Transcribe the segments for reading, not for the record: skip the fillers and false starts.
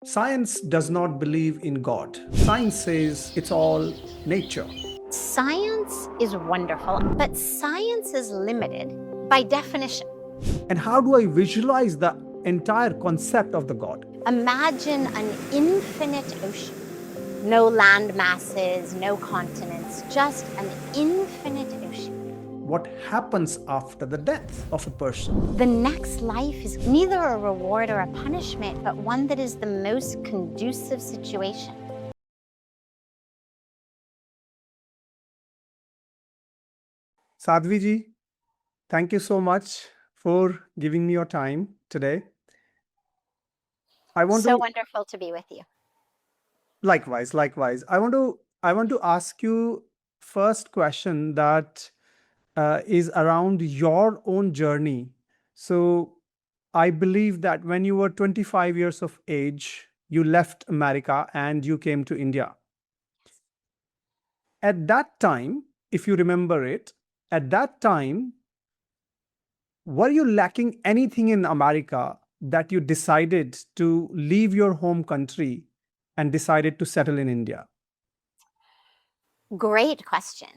Science does not believe in God. Science says it's all nature. Science is wonderful, but science is limited by definition. And how do I visualize the entire concept of the God? Imagine an infinite ocean. No land masses, no continents, just an infinite ocean. What happens after the death of a person? The next life is neither a reward or a punishment, but one that is the most conducive situation. Sadhviji, thank you so much for giving me your time today. I want So to wonderful to be with you. likewise. I want to ask you first question that is around your own journey. So I believe that when you were 25 years of age, you left America and you came to India. At that time, if you remember it, at that time, were you lacking anything in America that you decided to leave your home country and decided to settle in India? Great question.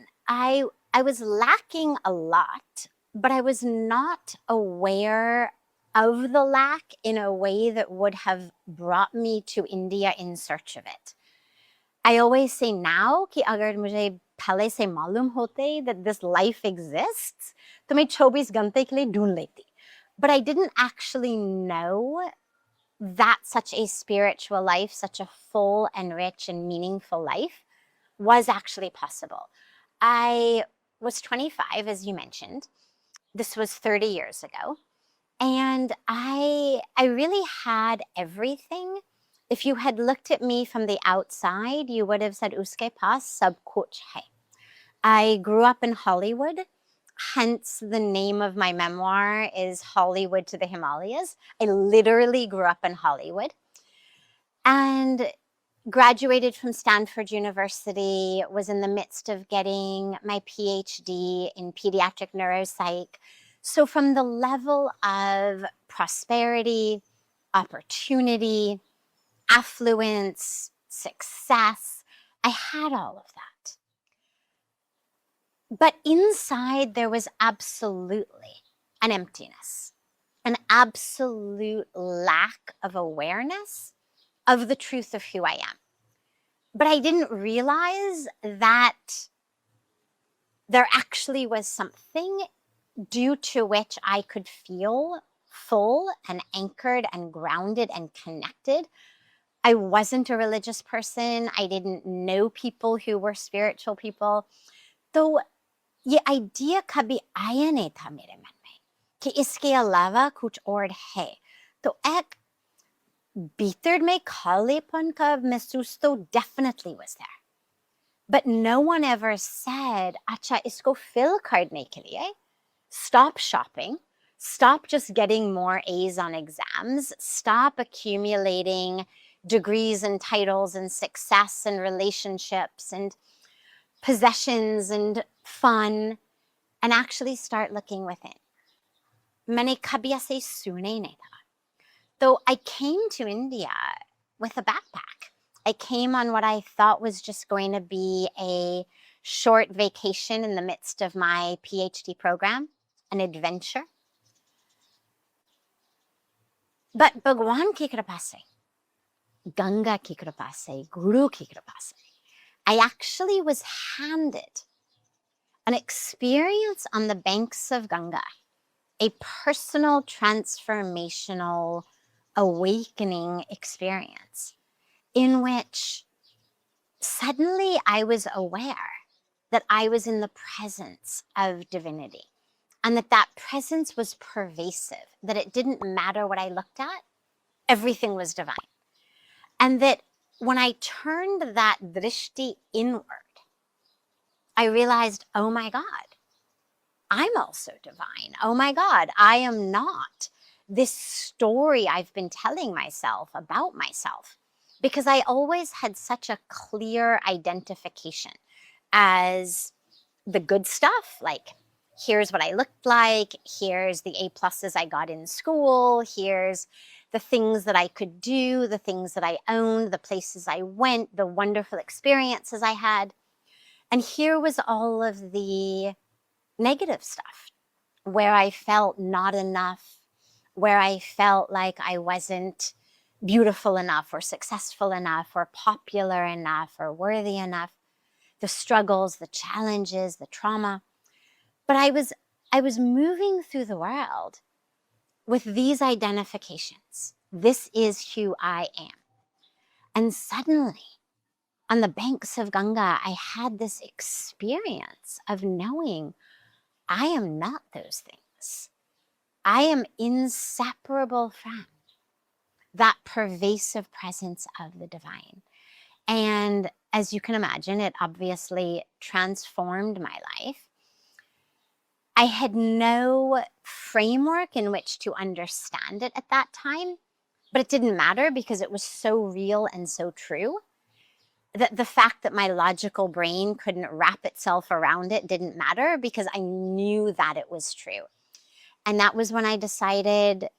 I was lacking a lot, but I was not aware of the lack in a way that would have brought me to India in search of it. I always say now कि अगर मुझे पहले से मालूम होते that this life exists, तो मैं 24 घंटे के लिए ढूंढ लेती. But I didn't actually know that such a spiritual life, such a full and rich and meaningful life was actually possible. I was 25, as you mentioned. This was 30 years ago. And I really had everything. If you had looked at me from the outside, you would have said, uske paas sab kuch hai. I grew up in Hollywood, hence the name of my memoir is Hollywood to the Himalayas. I literally grew up in Hollywood. And graduated from Stanford University, was in the midst of getting my PhD in pediatric neuropsych. So from the level of prosperity, opportunity, affluence, success, I had all of that. But inside there was absolutely an emptiness, an absolute lack of awareness of the truth of who I am. But I didn't realize that there actually was something due to which I could feel full and anchored and grounded and connected. I wasn't a religious person. I didn't know people who were spiritual people. तो ये idea कभी आया नहीं था मेरे मन में कि इसके अलावा कुछ और है. तो एक भीतर में खालीपन का महसूस तो definitely was there. But no one ever said, अच्छा इसको fill करने के लिए stop shopping, stop just getting more A's on exams, stop accumulating degrees and titles and success and relationships and possessions and fun, and actually start looking within. मैंने कभी ऐसे सुने नहीं था. So I came to India with a backpack. I came on what I thought was just going to be a short vacation in the midst of my PhD program, an adventure. But Bhagwan ki kripa se, Ganga ki kripa se, Guru ki kripa se, I actually was handed an experience on the banks of Ganga, a personal transformational awakening experience in which suddenly I was aware that I was in the presence of divinity and that presence was pervasive, that it didn't matter what I looked at, everything was divine. And that when I turned that drishti inward, I realized, oh my God, I'm also divine. Oh my God, I am not this story I've been telling myself about myself, because I always had such a clear identification as the good stuff, like here's what I looked like, here's the A pluses I got in school, here's the things that I could do, the things that I owned, the places I went, the wonderful experiences I had. And here was all of the negative stuff where I felt not enough, where I felt like I wasn't beautiful enough or successful enough or popular enough or worthy enough, the struggles, the challenges, the trauma. But I was moving through the world with these identifications. This is who I am. And suddenly, on the banks of Ganga, I had this experience of knowing I am not those things. I am inseparable from that pervasive presence of the divine. And as you can imagine, it obviously transformed my life. I had no framework in which to understand it at that time, but it didn't matter because it was so real and so true that the fact that my logical brain couldn't wrap itself around it didn't matter because I knew that it was true. And that was when I decided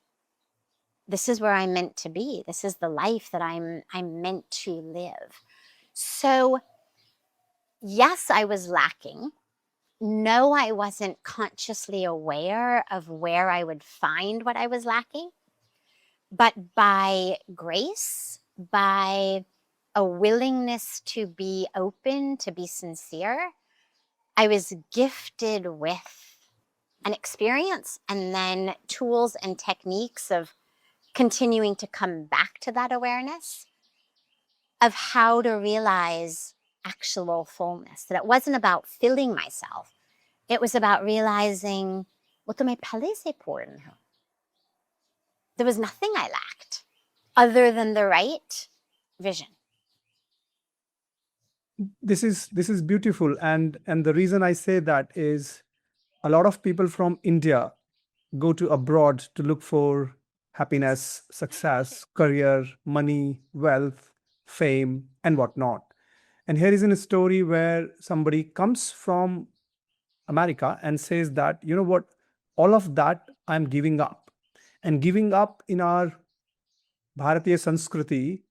this is where I'm meant to be. This is the life that I'm meant to live. So yes, I was lacking. No, I wasn't consciously aware of where I would find what I was lacking. But by grace, by a willingness to be open, to be sincere, I was gifted with an experience and then tools and techniques of continuing to come back to that awareness of how to realize actual fullness, that it wasn't about filling myself. It was about realizing what to my palese porn. There was nothing I lacked other than the right vision. This is beautiful, and the reason I say that is a lot of people from India go to abroad to look for happiness, success, career, money, wealth, fame, and whatnot. And here is in a story where somebody comes from America and says that, you know what, all of that I'm giving up. And giving up in our Bharatiya Sanskriti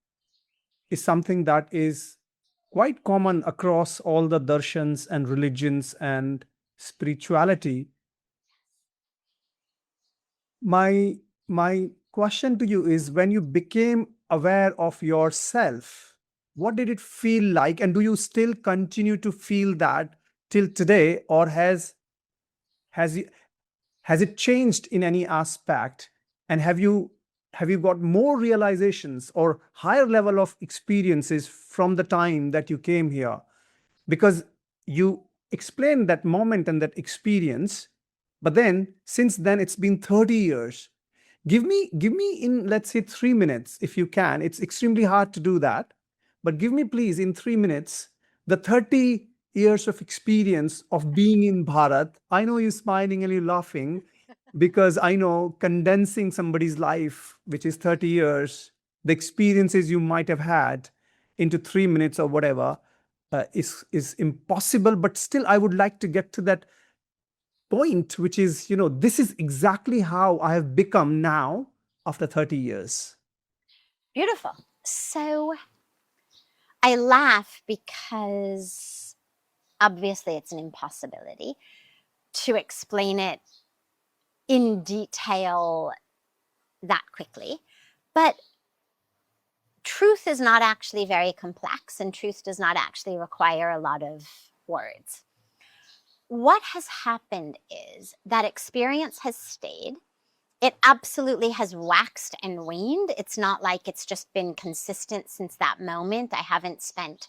is something that is quite common across all the darshans and religions and spirituality. My question to you is, when you became aware of yourself, what did it feel like, and do you still continue to feel that till today, or has it has it changed in any aspect, and have you got more realizations or higher level of experiences from the time that you came here? Because you explained that moment and that experience, but then since then it's been 30 years. Give me in, let's say, 3 minutes, if you can. It's extremely hard to do that, but give me please in 3 minutes the 30 years of experience of being in Bharat. I know you're smiling and you're laughing because I know condensing somebody's life, which is 30 years, the experiences you might have had into 3 minutes or whatever, is impossible. But still, I would like to get to that point, which is, this is exactly how I have become now after 30 years. Beautiful. So I laugh because obviously it's an impossibility to explain it in detail that quickly. But truth is not actually very complex, and truth does not actually require a lot of words. What has happened is that experience has stayed. It absolutely has waxed and waned. It's not like it's just been consistent since that moment. I haven't spent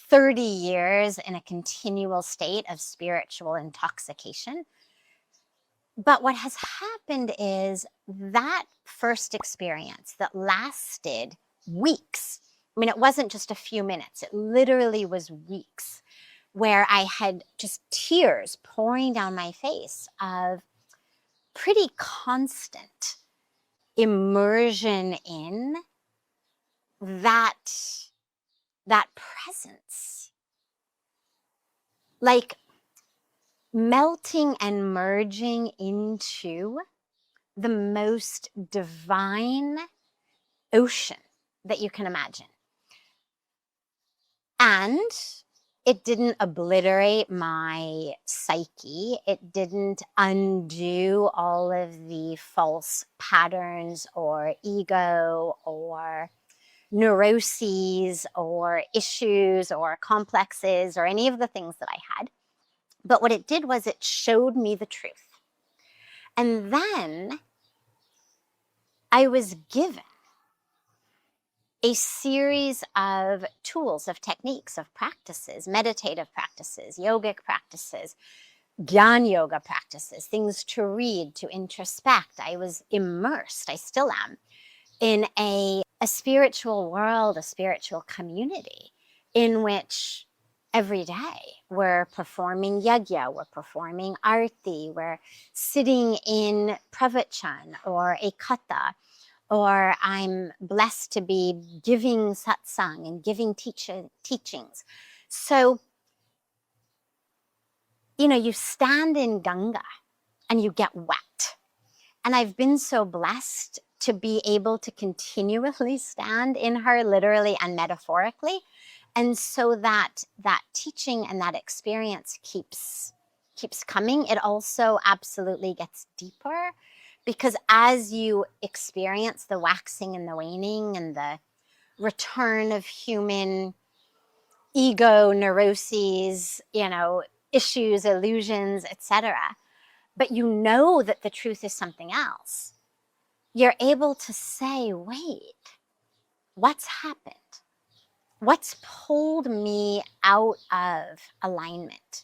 30 years in a continual state of spiritual intoxication. But what has happened is that first experience that lasted weeks. I mean, it wasn't just a few minutes, it literally was weeks, where I had just tears pouring down my face of pretty constant immersion in that presence, like melting and merging into the most divine ocean that you can imagine. And it didn't obliterate my psyche. It didn't undo all of the false patterns or ego or neuroses or issues or complexes or any of the things that I had. But what it did was it showed me the truth. And then I was given a series of tools, of techniques, of practices, meditative practices, yogic practices, Gyan yoga practices, things to read, to introspect. I was immersed, I still am, in a spiritual world, a spiritual community in which every day we're performing yajna, we're performing arti, we're sitting in pravachan or a katha, or I'm blessed to be giving satsang and giving teachings. So, you stand in Ganga and you get wet. And I've been so blessed to be able to continually stand in her, literally and metaphorically. And so that teaching and that experience keeps coming. It also absolutely gets deeper, because as you experience the waxing and the waning and the return of human ego, neuroses, issues, illusions, etc., but you know that the truth is something else, you're able to say, wait, what's happened? What's pulled me out of alignment?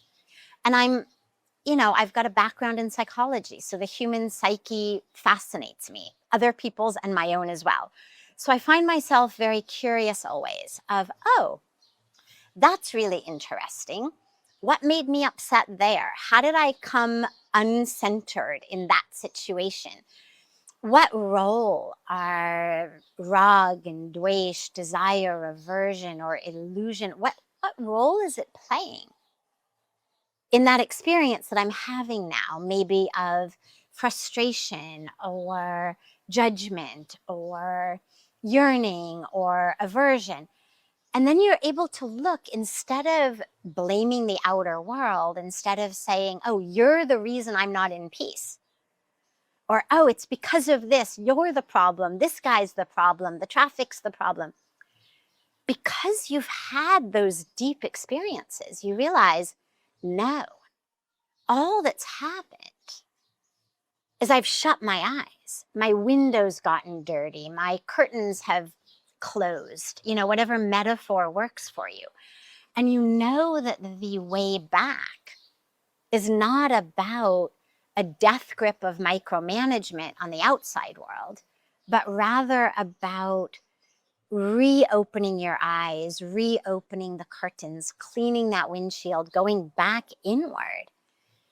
And I've got a background in psychology, so the human psyche fascinates me, other people's and my own as well. So I find myself very curious always of, oh, that's really interesting. What made me upset there? How did I come uncentered in that situation? What role are rag and dvesh, desire, aversion, or illusion, what role is it playing in that experience that I'm having now, maybe of frustration or judgment or yearning or aversion? And then you're able to look, instead of blaming the outer world, instead of saying, oh, you're the reason I'm not in peace, or, oh, it's because of this, you're the problem, this guy's the problem, the traffic's the problem. Because you've had those deep experiences, you realize, no, all that's happened is I've shut my eyes. My window's gotten dirty. My curtains have closed, whatever metaphor works for you. And you know that the way back is not about a death grip of micromanagement on the outside world, but rather about reopening your eyes, reopening the curtains, cleaning that windshield, going back inward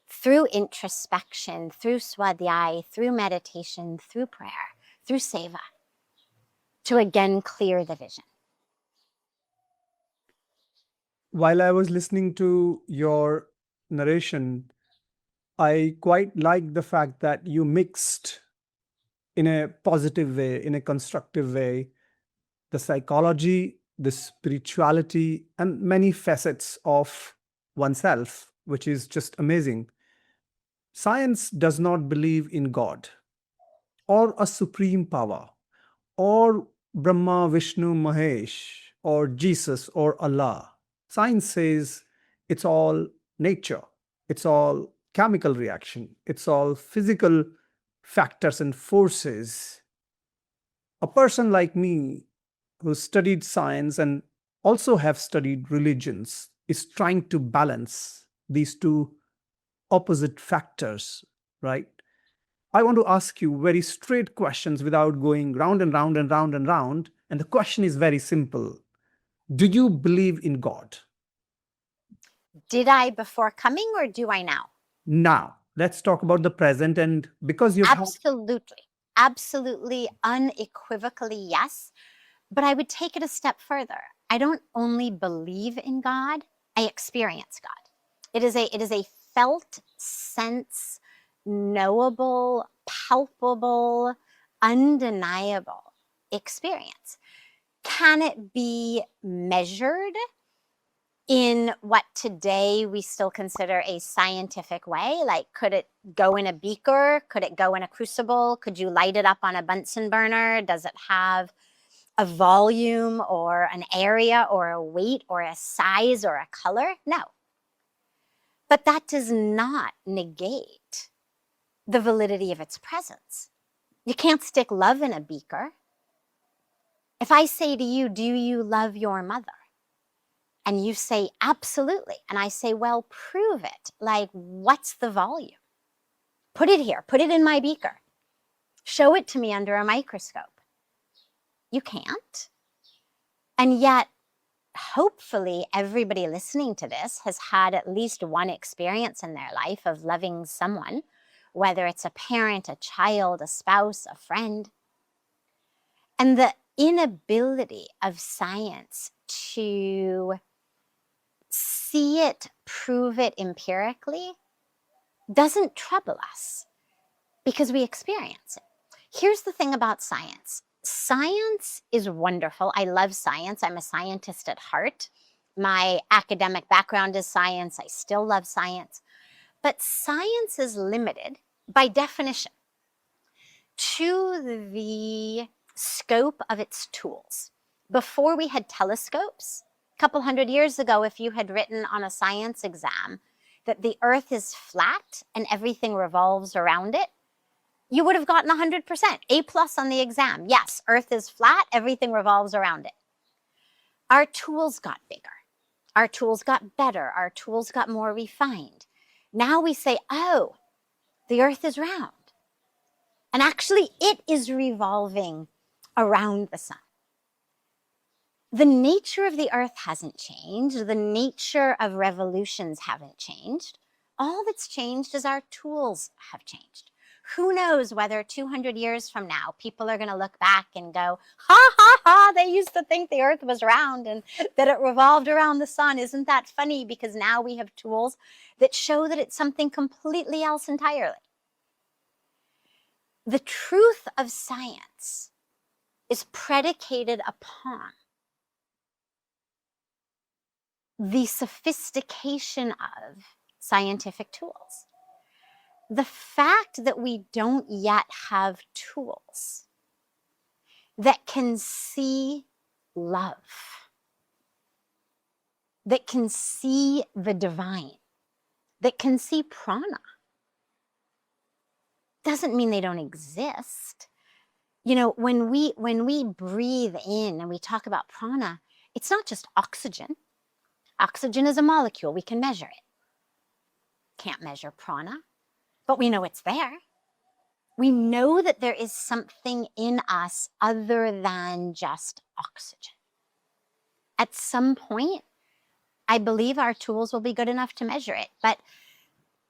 through introspection, through swadhyay, through meditation, through prayer, through seva, to again clear the vision. While I was listening to your narration, I quite like the fact that you mixed in a positive way, in a constructive way, the psychology, the spirituality, and many facets of oneself, which is just amazing. Science does not believe in God or a supreme power or Brahma, Vishnu, Mahesh, or Jesus or Allah. Science says it's all nature, it's all chemical reaction, it's all physical factors and forces. A person like me who studied science and also have studied religions is trying to balance these two opposite factors, right? I want to ask you very straight questions without going round and round and round and round. And the question is very simple. Do you believe in God? Did I before coming, or do I now? Now, let's talk about the present. And because you've Absolutely, unequivocally, yes. But I would take it a step further. I don't only believe in God, I experience God. It is a felt sense, knowable, palpable, undeniable experience. Can it be measured in what today we still consider a scientific way? Like, could it go in a beaker? Could it go in a crucible? Could you light it up on a Bunsen burner? Does it have a volume or an area or a weight or a size or a color? No. But that does not negate the validity of its presence. You can't stick love in a beaker. If I say to you, do you love your mother? And you say, absolutely. And I say, well, prove it. Like, what's the volume? Put it here. Put it in my beaker. Show it to me under a microscope. You can't. And yet, hopefully, everybody listening to this has had at least one experience in their life of loving someone, whether it's a parent, a child, a spouse, a friend. And the inability of science to see it, prove it empirically, doesn't trouble us because we experience it. Here's the thing about science. Science is wonderful. I love science. I'm a scientist at heart. My academic background is science. I still love science. But science is limited by definition to the scope of its tools. Before we had telescopes, a couple hundred years ago, if you had written on a science exam that the earth is flat and everything revolves around it, you would have gotten 100%, A+ on the exam. Yes, earth is flat, everything revolves around it. Our tools got bigger. Our tools got better. Our tools got more refined. Now we say, oh, the earth is round. And actually, it is revolving around the sun. The nature of the earth hasn't changed. The nature of revolutions haven't changed. All that's changed is our tools have changed. Who knows whether 200 years from now, people are going to look back and go, ha, ha, ha, they used to think the earth was round and that it revolved around the sun. Isn't that funny? Because now we have tools that show that it's something completely else entirely. The truth of science is predicated upon the sophistication of scientific tools. The fact that we don't yet have tools that can see love, that can see the divine, that can see prana, doesn't mean they don't exist. You know, when we breathe in and we talk about prana, it's not just oxygen. Oxygen is a molecule. We can measure it. Can't measure prana, but we know it's there. We know that there is something in us other than just oxygen. At some point, I believe our tools will be good enough to measure it. But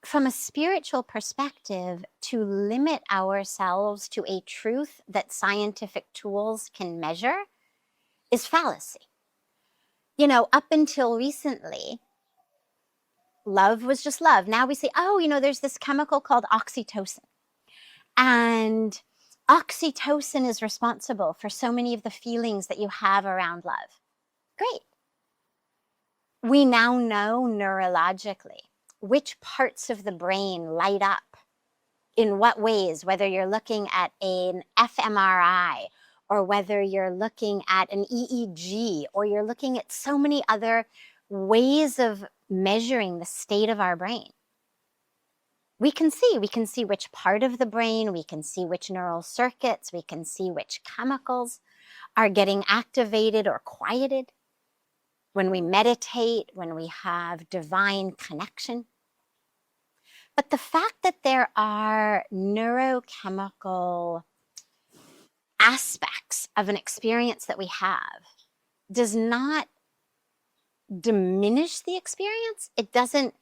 from a spiritual perspective, to limit ourselves to a truth that scientific tools can measure is fallacy. You know, up until recently, love was just love. Now we say, oh, you know, there's this chemical called oxytocin. And oxytocin is responsible for so many of the feelings that you have around love. Great. We now know neurologically which parts of the brain light up in what ways, whether you're looking at an fMRI or whether you're looking at an EEG or you're looking at so many other ways of measuring the state of our brain. We can see which part of the brain, we can see which neural circuits, we can see which chemicals are getting activated or quieted when we meditate, when we have divine connection. But the fact that there are neurochemical aspects of an experience that we have does not diminish the experience. It doesn't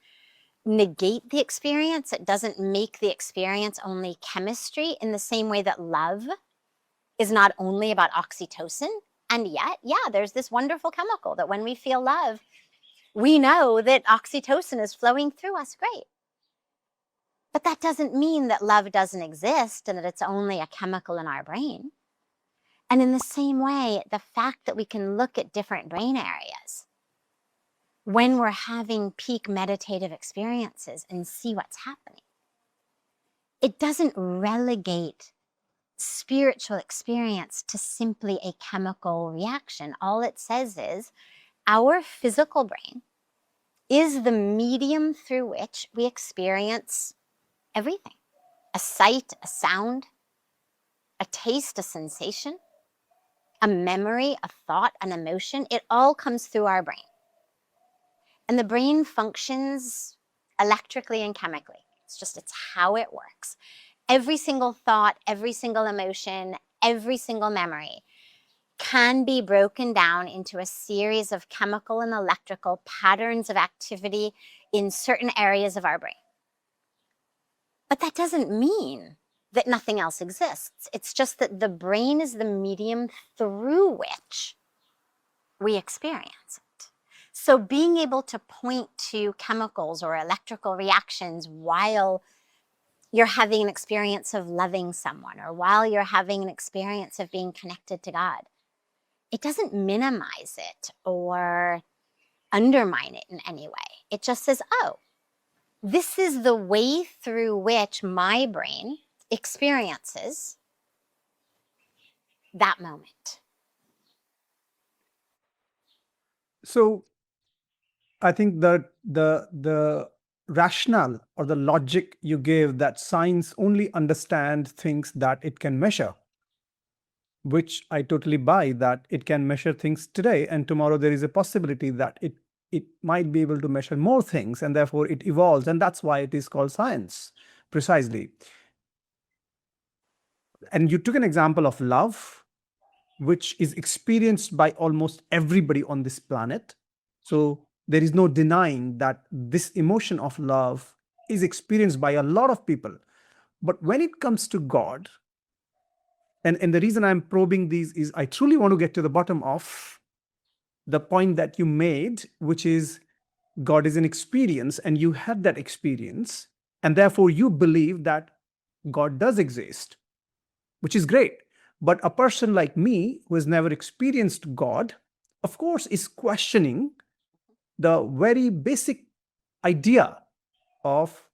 negate the experience. It doesn't make the experience only chemistry in the same way that love is not only about oxytocin. And yet, yeah, there's this wonderful chemical that when we feel love, we know that oxytocin is flowing through us. Great. But that doesn't mean that love doesn't exist and that it's only a chemical in our brain. And in the same way, the fact that we can look at different brain areas when we're having peak meditative experiences and see what's happening, it doesn't relegate spiritual experience to simply a chemical reaction. All it says is our physical brain is the medium through which we experience everything. A sight, a sound, a taste, a sensation, a memory, a thought, an emotion. It all comes through our brain. And the brain functions electrically and chemically. It's how it works. Every single thought, every single emotion, every single memory can be broken down into a series of chemical and electrical patterns of activity in certain areas of our brain. But that doesn't mean that nothing else exists. It's just that the brain is the medium through which we experience it. So being able to point to chemicals or electrical reactions while you're having an experience of loving someone or while you're having an experience of being connected to God, it doesn't minimize it or undermine it in any way. It just says, oh, this is the way through which my brain experiences that moment. So I think that the rationale or the logic you gave, that science only understands things that it can measure, which I totally buy, that it can measure things today, and tomorrow there is a possibility that it might be able to measure more things, and therefore it evolves, and that's why it is called science, precisely. And you took an example of love, which is experienced by almost everybody on this planet. So there is no denying that this emotion of love is experienced by a lot of people. But when it comes to God, and the reason I'm probing these is I truly want to get to the bottom of the point that you made, which is God is an experience, and you had that experience, and therefore you believe that God does exist, which is great. But a person like me who has never experienced God, of course, is questioning the very basic idea of,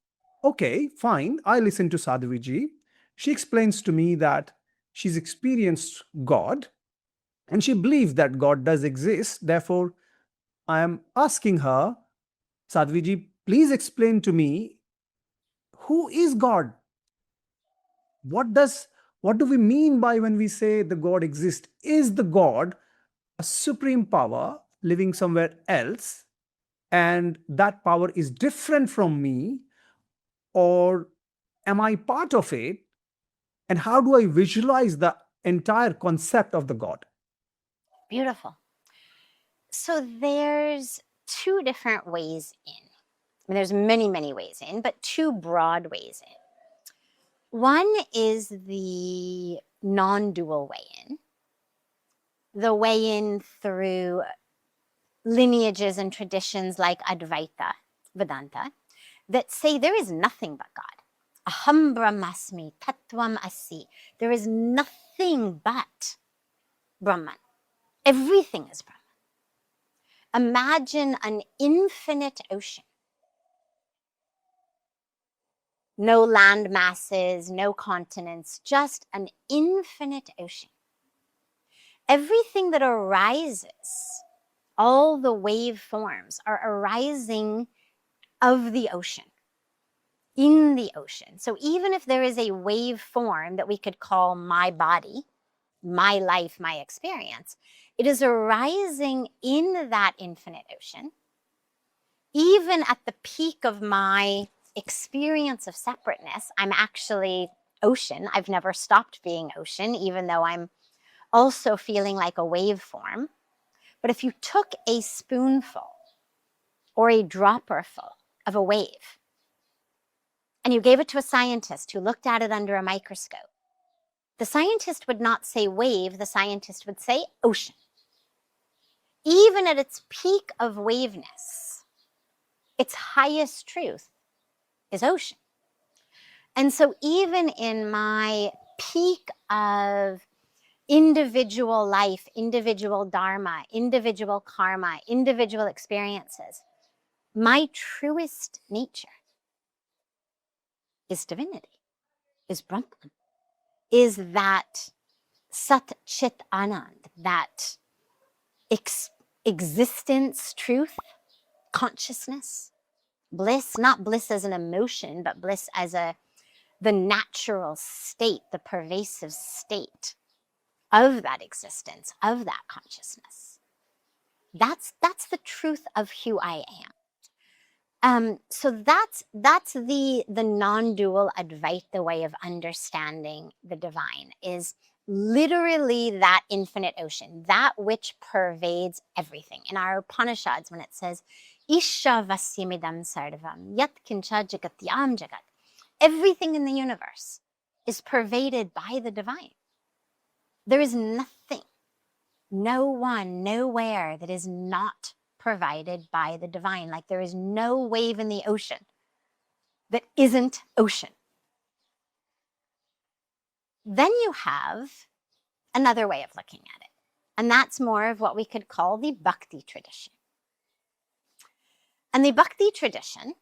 okay, fine, I listen to Sadhviji. She explains to me that she's experienced God and she believes that God does exist. Therefore, I am asking her, Sadhviji, please explain to me, who is God? What does what do we mean by when we say the God exists? Is the God a supreme power living somewhere else, and that power is different from me, or am I part of it? And how do I visualize the entire concept of the God? Beautiful. So there's two different ways in. I mean, there's many, many ways in, but two broad ways in. One is the non-dual way in, the way in through lineages and traditions like Advaita, Vedanta, that say there is nothing but God. Aham brahmasmi tattvam asi. There is nothing but Brahman. Everything is Brahman. Imagine an infinite ocean. No land masses, no continents, just an infinite ocean. Everything that arises, all the wave forms are arising of the ocean, in the ocean. So even if there is a wave form that we could call my body, my life, my experience, it is arising in that infinite ocean. Even at the peak of my experience of separateness, I'm actually ocean. I've never stopped being ocean, even though I'm also feeling like a waveform. But if you took a spoonful or a dropperful of a wave and you gave it to a scientist who looked at it under a microscope, the scientist would not say wave, the scientist would say ocean. Even at its peak of waveness, its highest truth is ocean. And so even in my peak of individual life, individual dharma, individual karma, individual experiences. My truest nature is divinity, is Brahman, is that Sat Chit Anand, that existence, truth, consciousness, bliss, not bliss as an emotion, but bliss as the natural state, the pervasive state of that existence, of that consciousness. That's the truth of who I am. So that's the non-dual Advaita way of understanding the divine, is literally that infinite ocean, that which pervades everything. In our Upanishads, when it says, Isha vasyamidam sarvam, yat kincha jagatyam jagat, everything in the universe is pervaded by the divine. There is nothing, no one, nowhere that is not provided by the divine. Like there is no wave in the ocean that isn't ocean. Then you have another way of looking at it, and that's more of what we could call the bhakti tradition. And the bhakti tradition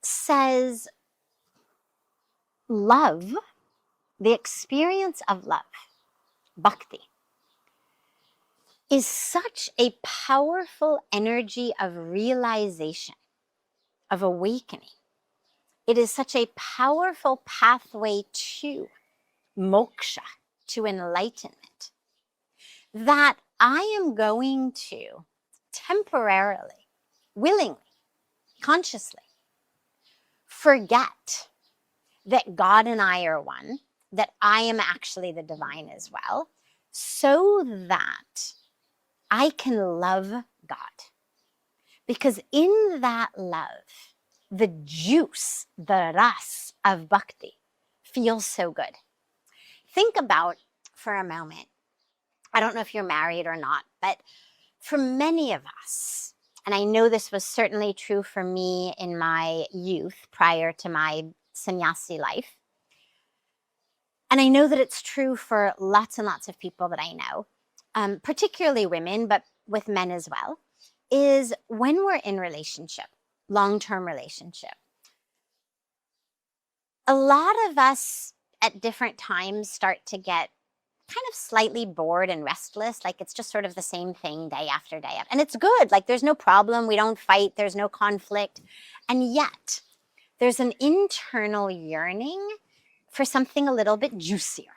says love, the experience of love, bhakti, is such a powerful energy of realization, of awakening. It is such a powerful pathway to moksha, to enlightenment, that I am going to temporarily, willingly, consciously forget that God and I are one, that I am actually the divine as well, so that I can love God. Because in that love, the juice, the ras of bhakti feels so good. Think about for a moment, I don't know if you're married or not, but for many of us, and I know this was certainly true for me in my youth prior to my sannyasi life, and I know that it's true for lots and lots of people that I know, particularly women, but with men as well, is when we're in relationship, long-term relationship, a lot of us at different times start to get kind of slightly bored and restless. Like it's just sort of the same thing day after day. And it's good. Like there's no problem. We don't fight. There's no conflict. And yet there's an internal yearning for something a little bit juicier.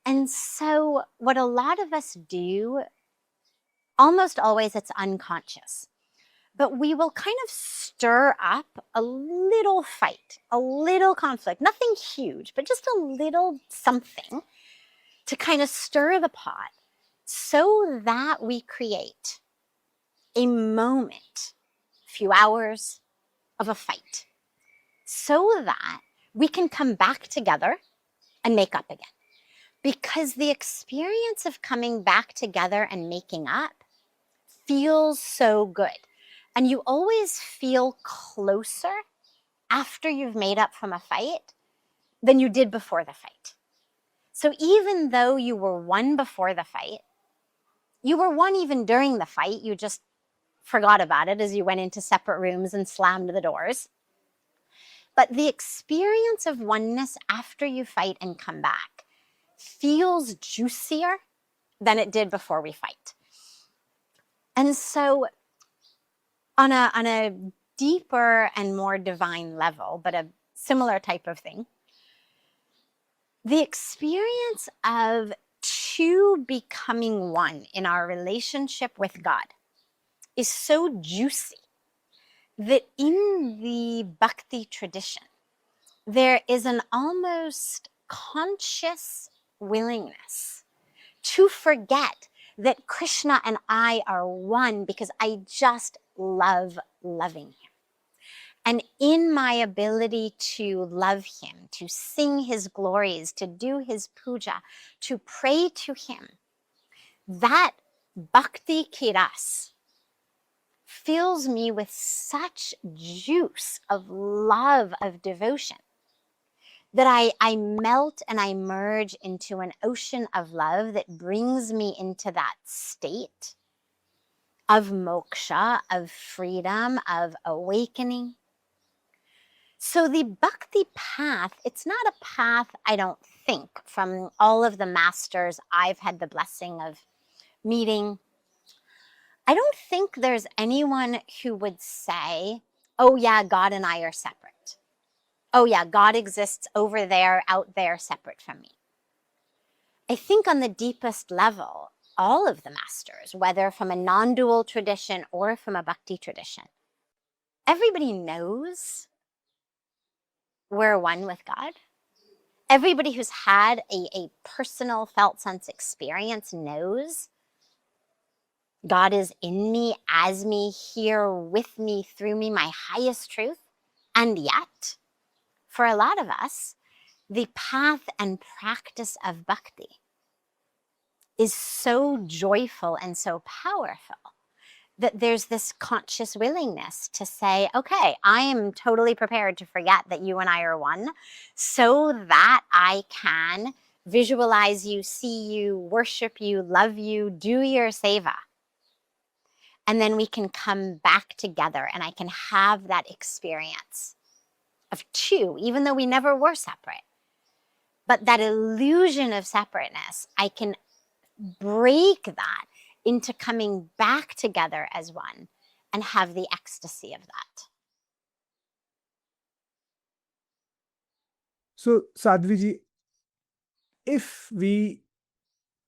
And so what a lot of us do, almost always it's unconscious, but we will kind of stir up a little fight, a little conflict, nothing huge, but just a little something to kind of stir the pot so that we create a moment, a few hours of a fight, so that we can come back together and make up again. Because the experience of coming back together and making up feels so good. And you always feel closer after you've made up from a fight than you did before the fight. So even though you were one before the fight, you were one even during the fight, you just forgot about it as you went into separate rooms and slammed the doors. But the experience of oneness after you fight and come back feels juicier than it did before we fight. And so on a deeper and more divine level, but a similar type of thing, the experience of two becoming one in our relationship with God is so juicy that in the bhakti tradition, there is an almost conscious willingness to forget that Krishna and I are one because I just love loving him. And in my ability to love him, to sing his glories, to do his puja, to pray to him, that bhakti kiras fills me with such juice of love, of devotion, that I melt and I merge into an ocean of love that brings me into that state of moksha, of freedom, of awakening. So the bhakti path, it's not a path, I don't think, from all of the masters I've had the blessing of meeting. I don't think there's anyone who would say, oh yeah, God and I are separate. Oh yeah, God exists over there, out there, separate from me. I think on the deepest level, all of the masters, whether from a non-dual tradition or from a bhakti tradition, everybody knows we're one with God. Everybody who's had a personal felt sense experience knows God is in me, as me, here with me, through me, my highest truth. And yet, for a lot of us, the path and practice of bhakti is so joyful and so powerful that there's this conscious willingness to say, okay, I am totally prepared to forget that you and I are one so that I can visualize you, see you, worship you, love you, do your seva. And then we can come back together and I can have that experience of two, even though we never were separate. But that illusion of separateness, I can break that into coming back together as one and have the ecstasy of that. So, Sadhviji, if we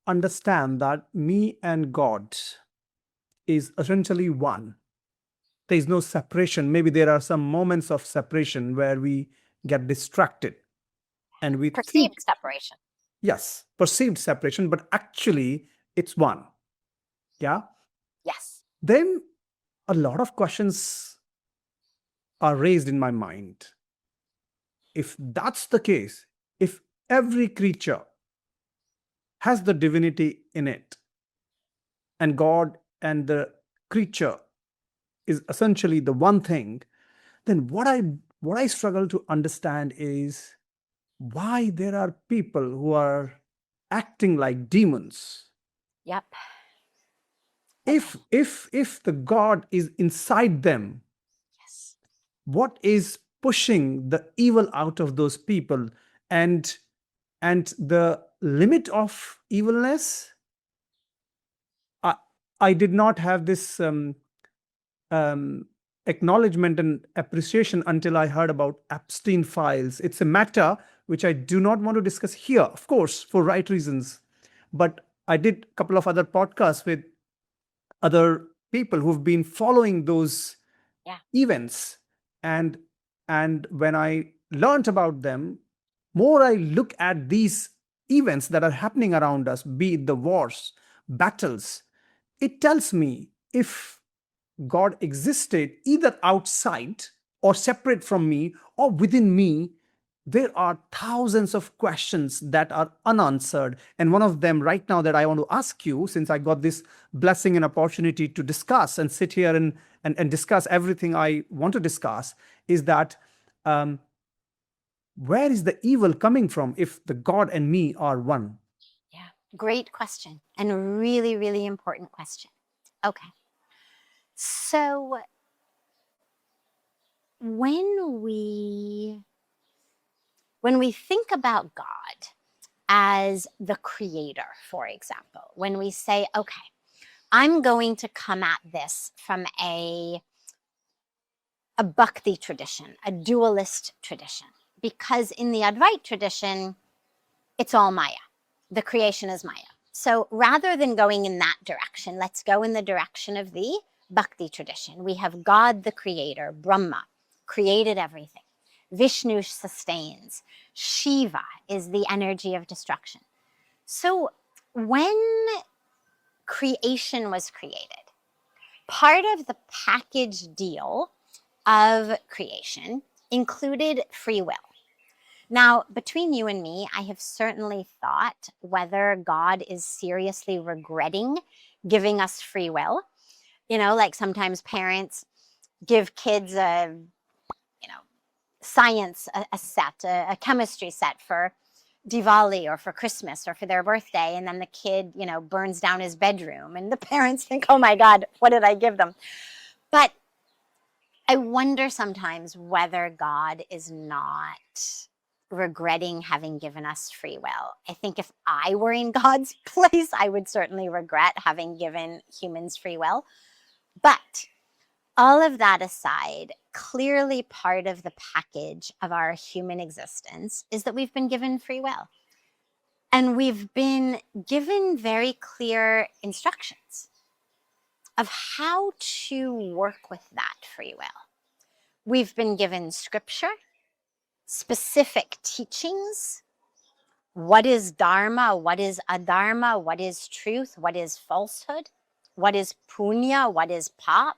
understand that me and God is essentially one, there is no separation. Maybe there are some moments of separation where we get distracted and we think, Perceived separation. yes, perceived separation, but actually it's one. Yeah. Yes. Then a lot of questions are raised in my mind. If that's the case, if every creature has the divinity in it, and God and the creature is essentially the one thing, then what I struggle to understand is why there are people who are acting like demons. Yep. Okay. If the God is inside them, Yes. what is pushing the evil out of those people, and the limit of evilness? I did not have this um, acknowledgement and appreciation until I heard about Epstein files. It's a matter which I do not want to discuss here, of course, for right reasons. But I did a couple of other podcasts with other people who've been following those Yeah. events, and when I learned about them, more I look at these events that are happening around us, be it the wars, battles, it tells me if God existed either outside or separate from me or within me, there are thousands of questions that are unanswered. And one of them right now that I want to ask you, since I got this blessing and opportunity to discuss and sit here and discuss everything I want to discuss, is that um, where is the evil coming from if the God and me are one? Yeah. Great question. And a really, really important question. Okay. So when we think about God as the creator, for example, when we say, okay, I'm going to come at this from a bhakti tradition, a dualist tradition, because in the Advaita tradition, it's all Maya. The creation is Maya. So rather than going in that direction, let's go in the direction of the bhakti tradition. We have God, the creator, Brahma, created everything. Vishnu sustains. Shiva is the energy of destruction. So when creation was created, part of the package deal of creation included free will. Now, between you and me, I have certainly thought whether God is seriously regretting giving us free will. You know, like sometimes parents give kids a, science a set, a chemistry set for Diwali or for Christmas or for their birthday, and then the kid, burns down his bedroom, and the parents think, oh my God, what did I give them? But I wonder sometimes whether God is not regretting having given us free will. I think if I were in God's place, I would certainly regret having given humans free will. But all of that aside, clearly part of the package of our human existence is that we've been given free will. And we've been given very clear instructions of how to work with that free will. We've been given scripture, specific teachings. What is dharma? What is adharma? What is truth? What is falsehood? What is punya? What is pap?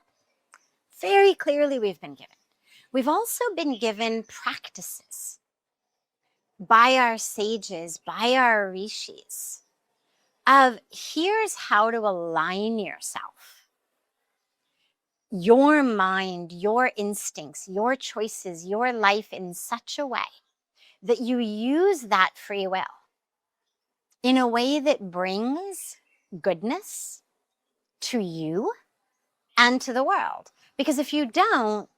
Very clearly we've been given. We've also been given practices by our sages, by our rishis, of here's how to align yourself, your mind, your instincts, your choices, your life in such a way that you use that free will in a way that brings goodness to you and to the world. Because if you don't,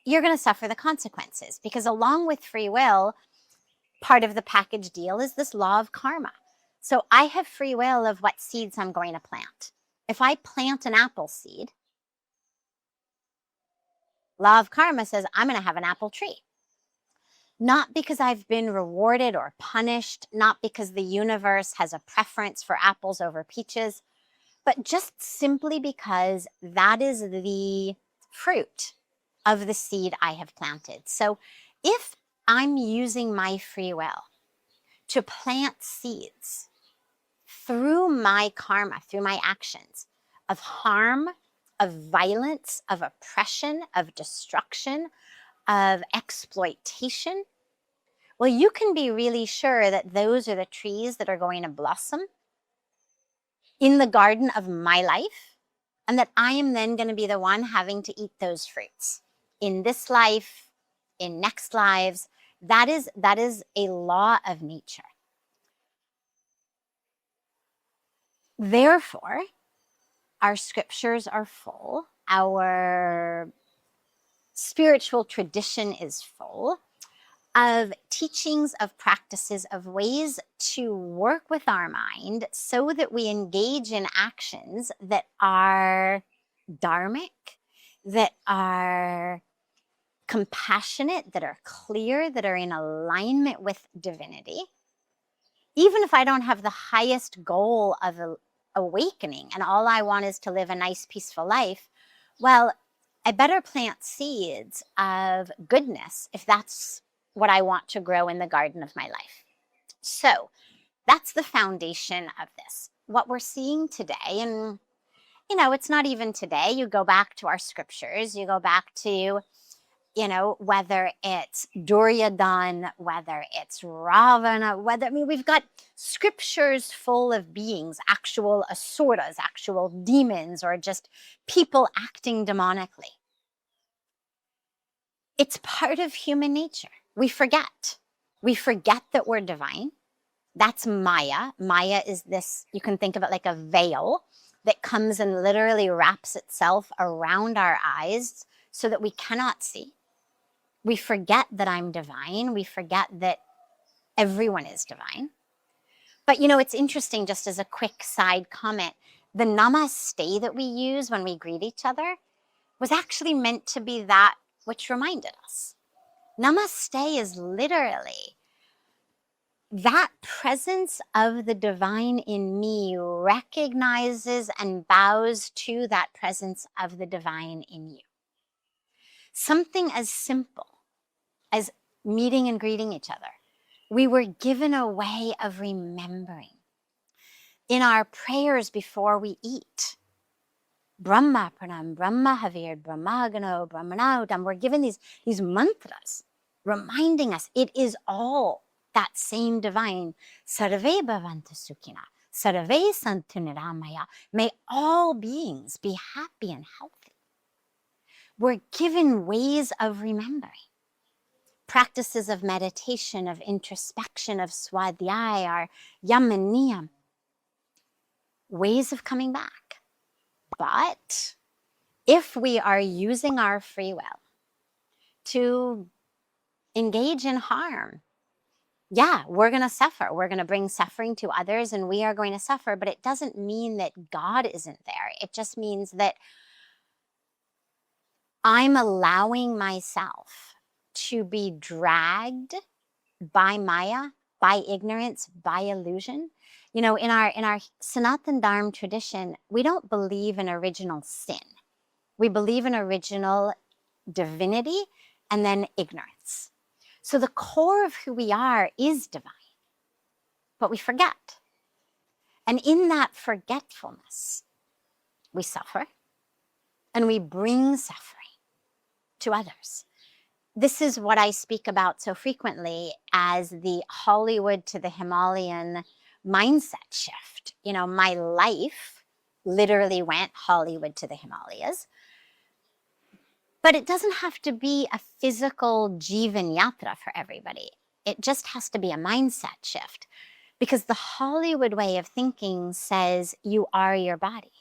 you're going to suffer the consequences. Because along with free will, part of the package deal is this law of karma. So I have free will of what seeds I'm going to plant. If I plant an apple seed, law of karma says I'm going to have an apple tree. Not because I've been rewarded or punished, not because the universe has a preference for apples over peaches, but just simply because that is the fruit of the seed I have planted. So if I'm using my free will to plant seeds through my karma, through my actions of harm, of violence, of oppression, of destruction, of exploitation, well, you can be really sure that those are the trees that are going to blossom in the garden of my life, and that I am then going to be the one having to eat those fruits in this life, in next lives. That is a law of nature. Therefore, our scriptures are full, our spiritual tradition is full of teachings, of practices, of ways to work with our mind so that we engage in actions that are dharmic, that are compassionate, that are clear, that are in alignment with divinity. Even if I don't have the highest goal of awakening and all I want is to live a nice, peaceful life, well, I better plant seeds of goodness if that's what I want to grow in the garden of my life. So that's the foundation of this. What we're seeing today, and it's not even today. You go back to our scriptures, you go back to, whether it's Duryodhana, whether it's Ravana, we've got scriptures full of beings, actual asuras, actual demons, or just people acting demonically. It's part of human nature. We forget. We forget that we're divine. That's Maya. Maya is this, you can think of it like a veil that comes and literally wraps itself around our eyes so that we cannot see. We forget that I'm divine. We forget that everyone is divine. But it's interesting, just as a quick side comment, the namaste that we use when we greet each other was actually meant to be that which reminded us. Namaste is literally that presence of the divine in me recognizes and bows to that presence of the divine in you. Something as simple as meeting and greeting each other. We were given a way of remembering. In our prayers before we eat, Brahma Pranam, Brahma Havir, Brahma Gano, Brahmanautam, we're given these mantras reminding us it is all that same divine. Sarve Bhavantu Sukhina, Sarve Santu Niramaya. May all beings be happy and healthy. We're given ways of remembering. practices of meditation, of introspection, of swadhyaya, our yam and niyam, ways of coming back. But if we are using our free will to engage in harm, yeah, we're going to suffer. We're going to bring suffering to others and we are going to suffer. But it doesn't mean that God isn't there. It just means that I'm allowing myself to be dragged by Maya, by ignorance, by illusion. You know, in our Sanatan Dharma tradition, we don't believe in original sin. We believe in original divinity and then ignorance. So the core of who we are is divine, but we forget. And in that forgetfulness, we suffer and we bring suffering to others. This is what I speak about so frequently as the Hollywood to the Himalayan mindset shift. You know, my life literally went Hollywood to the Himalayas. But it doesn't have to be a physical Jivan Yatra for everybody. It just has to be a mindset shift. Because the Hollywood way of thinking says you are your body.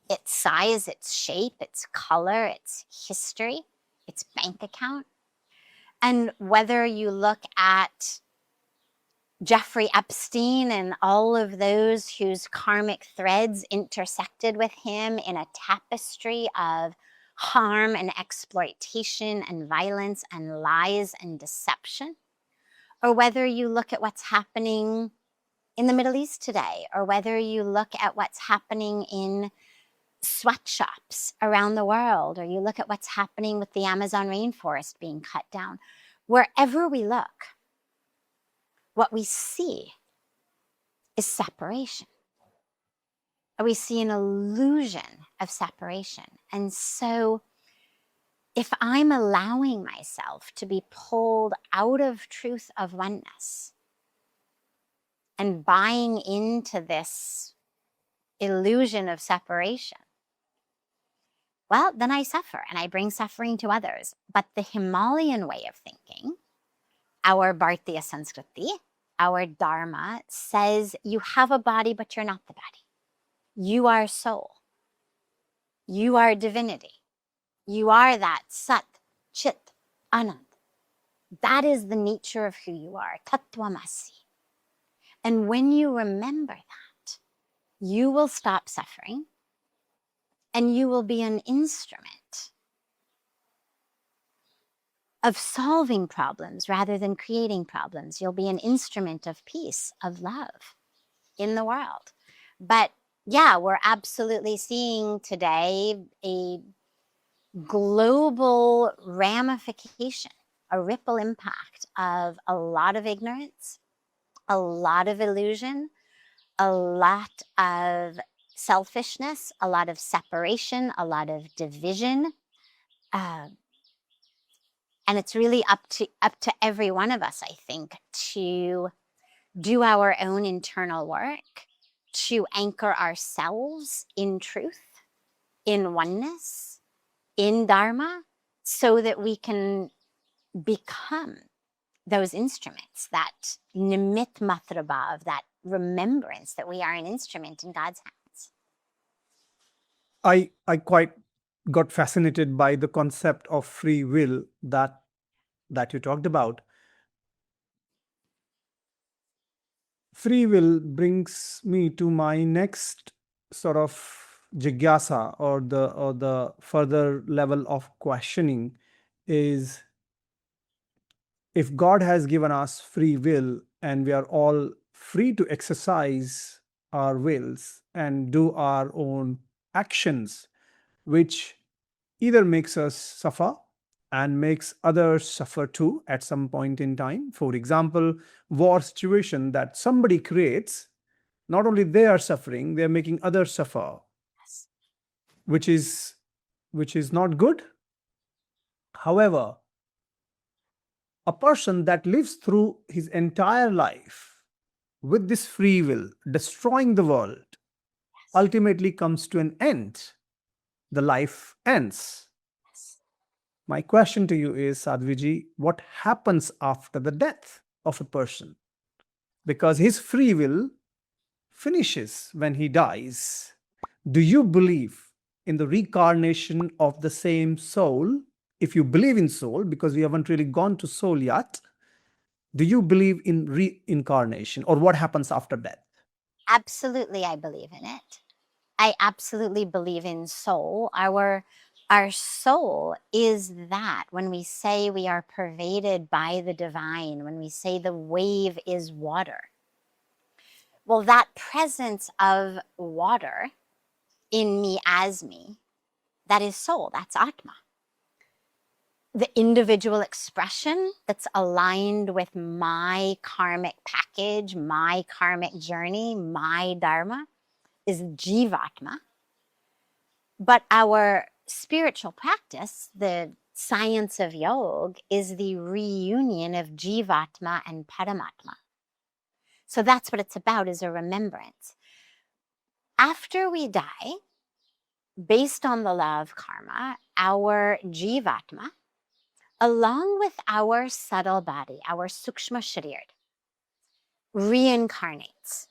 Its size, its shape, its color, its history, its bank account. And whether you look at Jeffrey Epstein and all of those whose karmic threads intersected with him in a tapestry of harm and exploitation and violence and lies and deception, or whether you look at what's happening in the Middle East today, or whether you look at what's happening in sweatshops around the world, or you look at what's happening with the Amazon rainforest being cut down, wherever we look, what we see is separation. We see an illusion of separation. And so if I'm allowing myself to be pulled out of truth of oneness and buying into this illusion of separation, well, then I suffer and I bring suffering to others. But the Himalayan way of thinking, our Bhartiya Sanskriti, our Dharma, says you have a body, but you're not the body. You are soul. You are divinity. You are that Sat, Chit, Anand. That is the nature of who you are, Tattvamasi. And when you remember that, you will stop suffering and you will be an instrument of solving problems rather than creating problems. You'll be an instrument of peace, of love in the world. But yeah, we're absolutely seeing today a global ramification, a ripple impact of a lot of ignorance, a lot of illusion, a lot of selfishness, a lot of separation, a lot of division. And it's really up to every one of us, I think, to do our own internal work, to anchor ourselves in truth, in oneness, in Dharma, so that we can become those instruments, that nimit matrabhav, that remembrance that we are an instrument in God's hands. I quite got fascinated by the concept of free will that you talked about. Free will brings me to my next sort of jigyasa, or the further level of questioning is, if God has given us free will and we are all free to exercise our wills and do our own actions, which either makes us suffer and makes others suffer too at some point in time. For example, war situation that somebody creates, not only they are suffering, they are making others suffer, Yes. which is not good. However, a person that lives through his entire life with this free will, destroying the world, Yes. ultimately comes to an end. The life ends. Yes. My question to you is, Sadhviji, what happens after the death of a person? Because his free will finishes when he dies. Do you believe in the reincarnation of the same soul? If you believe in soul, because we haven't really gone to soul yet, do you believe in reincarnation or what happens after death? Absolutely, I believe in it. I absolutely believe in soul. Our soul is that when we say we are pervaded by the divine, when we say the wave is water. Well, that presence of water in me as me, that is soul, that's Atma. The individual expression that's aligned with my karmic package, my karmic journey, my dharma is Jivatma. But our spiritual practice, the science of yoga, is the reunion of Jivatma and Paramatma. So that's what it's about, is a remembrance. After we die, based on the law of karma, our Jivatma, along with our subtle body, our Sukshma Sharir, reincarnates.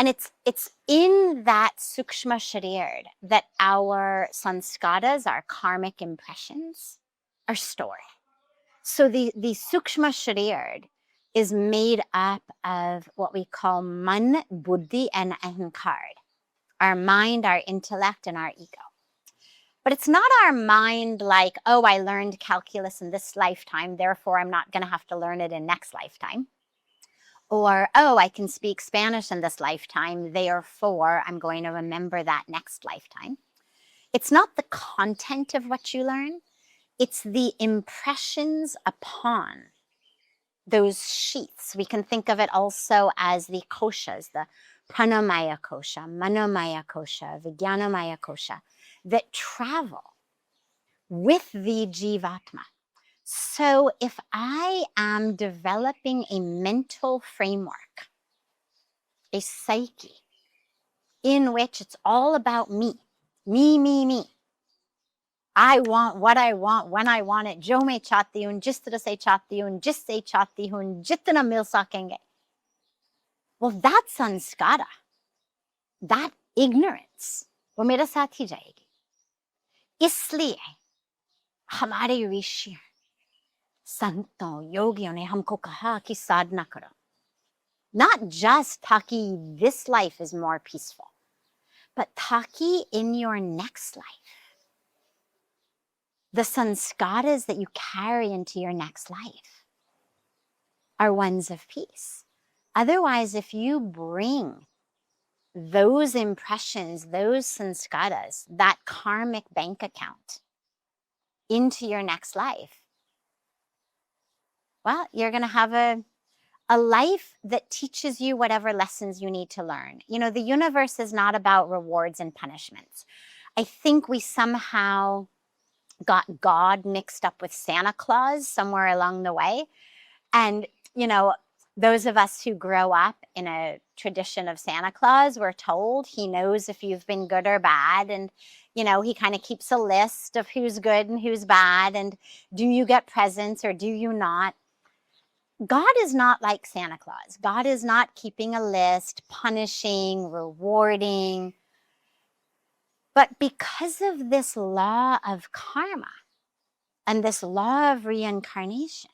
And it's in that Sukshma Sharir that our sanskaras, our karmic impressions, are stored. So the Sukshma Sharir is made up of what we call man, buddhi, and ahankar, our mind, our intellect, and our ego. But it's not our mind like, oh, I learned calculus in this lifetime, therefore I'm not going to have to learn it in next lifetime. Or, oh, I can speak Spanish in this lifetime, therefore I'm going to remember that next lifetime. It's not the content of what you learn, it's the impressions upon those sheaths. We can think of it also as the koshas, the pranamaya kosha, manomaya kosha, vijnanamaya kosha, that travel with the jivatma. So if I am developing a mental framework, a psyche, in which it's all about me, me. I want what I want when I want it. Jo mein chahti hoon, jis tarah se chahti hoon, jis se chahti hoon, jitna mil sakenge. Well, that sanskara, that ignorance, वो मेरे साथ ही जाएगी. इसलिए हमारे ऋषि संतों योगियों ने हमको कहा कि साधना करो. Not just taki this life is more peaceful, but taki in your next life. The sanskaras that you carry into your next life are ones of peace. Otherwise, if you bring those impressions, those sanskaras, that karmic bank account into your next life, well, you're going to have a life that teaches you whatever lessons you need to learn. You know, the universe is not about rewards and punishments. I think we somehow got God mixed up with Santa Claus somewhere along the way. And, you know, those of us who grow up in a tradition of Santa Claus, we're told he knows if you've been good or bad. And, you know, he kind of keeps a list of who's good and who's bad. And do you get presents or do you not? God is not like Santa Claus. God is not keeping a list, punishing, rewarding. But because of this law of karma and this law of reincarnation,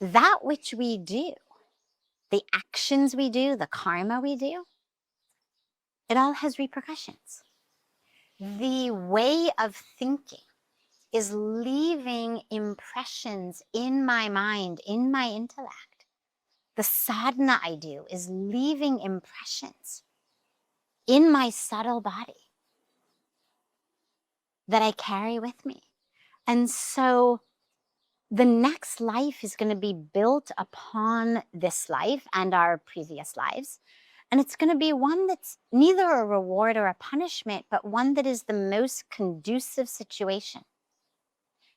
that which we do, the actions we do, the karma we do, it all has repercussions. The way of thinking is leaving impressions in my mind, in my intellect. The sadhana I do is leaving impressions in my subtle body that I carry with me. And so the next life is going to be built upon this life and our previous lives. And it's going to be one that's neither a reward or a punishment, but one that is the most conducive situation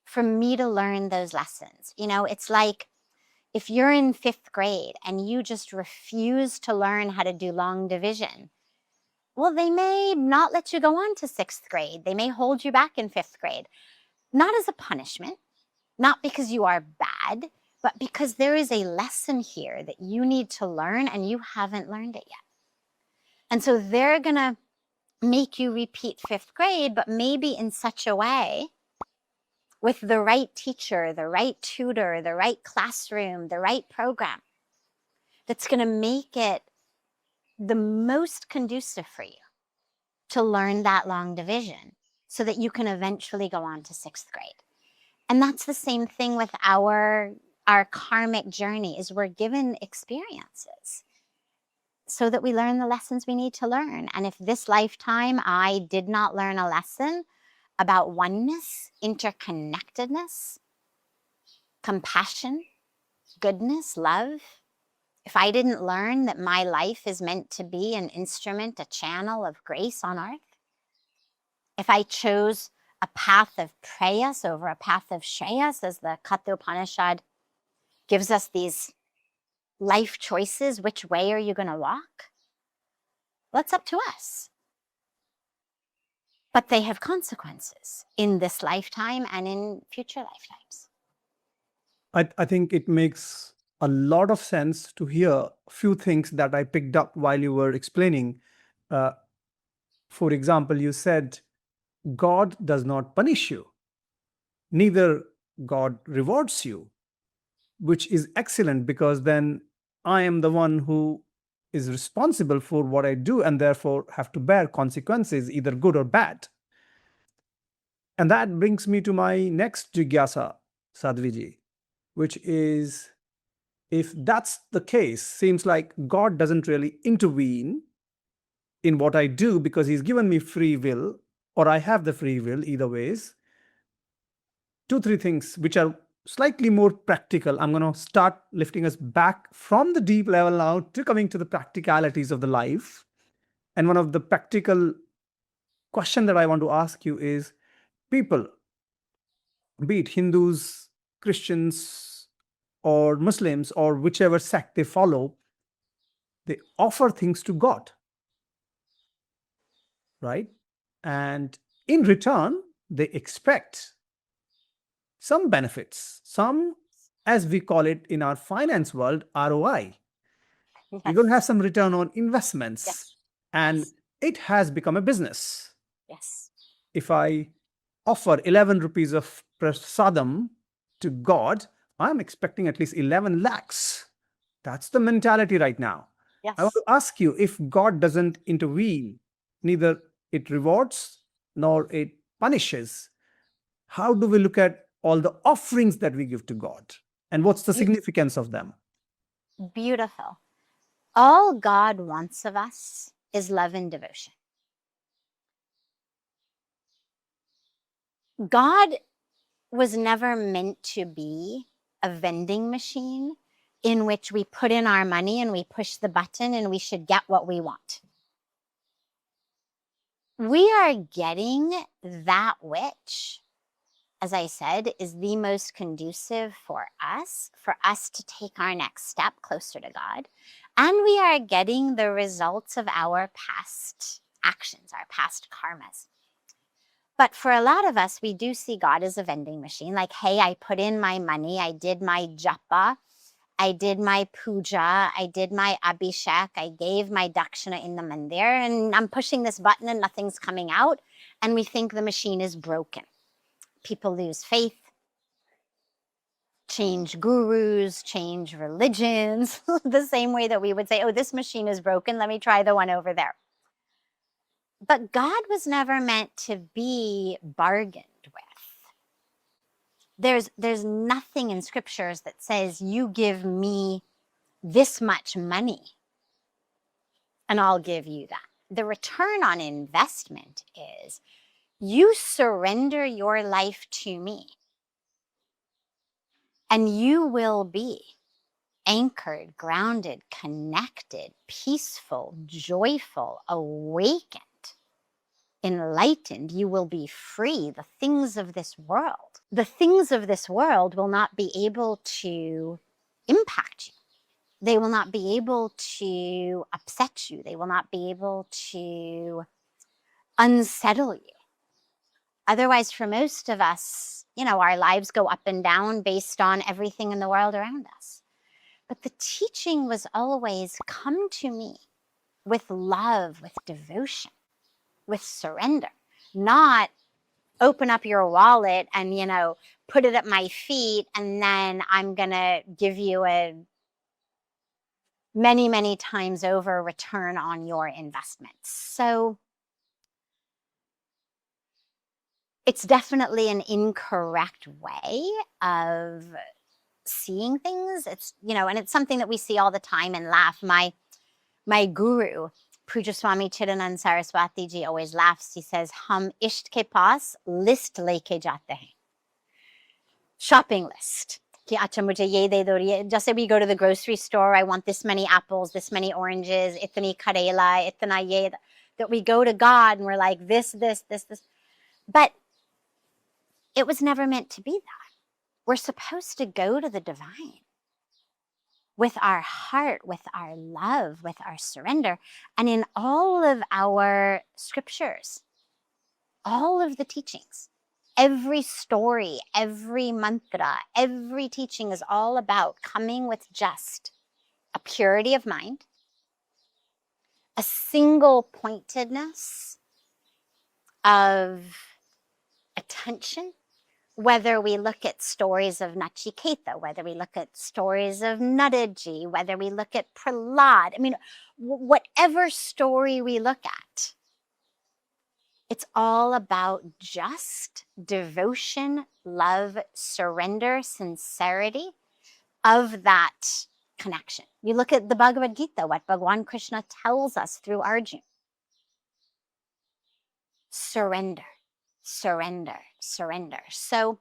for me to learn those lessons. You know, it's like if you're in 5th grade and you just refuse to learn how to do long division, well, they may not let you go on to 6th grade. They may hold you back in 5th grade. not as a punishment, not because you are bad, but because there is a lesson here that you need to learn and you haven't learned it yet. And so they're going to make you repeat 5th grade, but maybe in such a way, with the right teacher, the right tutor, the right classroom, the right program, that's going to make it the most conducive for you to learn that long division so that you can eventually go on to 6th grade. And that's the same thing with our karmic journey, is we're given experiences so that we learn the lessons we need to learn. And if this lifetime I did not learn a lesson about oneness, interconnectedness, compassion, goodness, love, if I didn't learn that my life is meant to be an instrument, a channel of grace on earth, if I chose a path of prayas over a path of shreyas, as the Katha Upanishad gives us these life choices, which way are you going to walk? Well, it's up to us. But they have consequences in this lifetime and in future lifetimes. I think it makes a lot of sense to hear a few things that I picked up while you were explaining. Uh, for example, you said, God does not punish you, neither God rewards you, which is excellent, because then I am the one who is responsible for what I do and therefore have to bear consequences, either good or bad. And that brings me to my next jigyasa, Sadhviji, which is, if that's the case, seems like God doesn't really intervene in what I do because he's given me free will, or I have the free will, either ways. Two, three things which are slightly more practical. I'm going to start lifting us back from the deep level now to coming to the practicalities of the life. And one of the practical question that I want to ask you is, people, be it Hindus, Christians, or Muslims, or whichever sect they follow, they offer things to God, right? And in return, they expect some benefits, some, as we call it in our finance world, ROI. Yes. You're going to have some return on investments. Yes. And Yes. it has become a business. Yes. If I offer 11 rupees of prasadam to God, I'm expecting at least 11 lakhs. That's the mentality right now. Yes. I want to ask you, if God doesn't intervene, neither it rewards nor it punishes, how do we look at all the offerings that we give to God? And what's the significance of them? Beautiful. All God wants of us is love and devotion. God was never meant to be a vending machine in which we put in our money and we push the button and we should get what we want. We are getting that which, as I said, is the most conducive for us to take our next step closer to God. And we are getting the results of our past actions, our past karmas. But for a lot of us, we do see God as a vending machine. Like, hey, I put in my money, I did my japa, I did my puja, I did my abhishek, I gave my dakshina in the mandir, and I'm pushing this button and nothing's coming out. And we think the machine is broken. People lose faith, change gurus, change religions, the same way that we would say, oh, this machine is broken, let me try the one over there. But God was never meant to be bargained with. There's nothing in scriptures that says, you give me this much money and I'll give you that. The return on investment is, you surrender your life to me and you will be anchored, grounded, connected, peaceful, joyful, awakened, enlightened. You will be free. The things of this world will not be able to impact you. They will not be able to upset you. They will not be able to unsettle you. Otherwise, for most of us, our lives go up and down based on everything in the world around us. But the teaching was always, come to me with love, with devotion, with surrender, not open up your wallet and, put it at my feet, and then I'm going to give you a many, many times over return on your investments. So it's definitely an incorrect way of seeing things. It's, and it's something that we see all the time and laugh. My guru, Puja Swami Chidanand Saraswati ji, always laughs. He says, "Hum isht ke paas list leke jate hain." Shopping list. Ki acha mujhe ye de do. Just say we go to the grocery store, I want this many apples, this many oranges, itni karela, itna ye. That we go to God and we're like, this. But it was never meant to be that. We're supposed to go to the divine with our heart, with our love, with our surrender. And in all of our scriptures, all of the teachings, every story, every mantra, every teaching is all about coming with just a purity of mind, a single pointedness of attention. Whether we look at stories of Nachiketa, whether we look at stories of Nadaji, whether we look at Prahlad, whatever story we look at, it's all about just devotion, love, surrender, sincerity of that connection. You look at the Bhagavad Gita, what Bhagwan Krishna tells us through Arjuna. Surrender, surrender, surrender. So,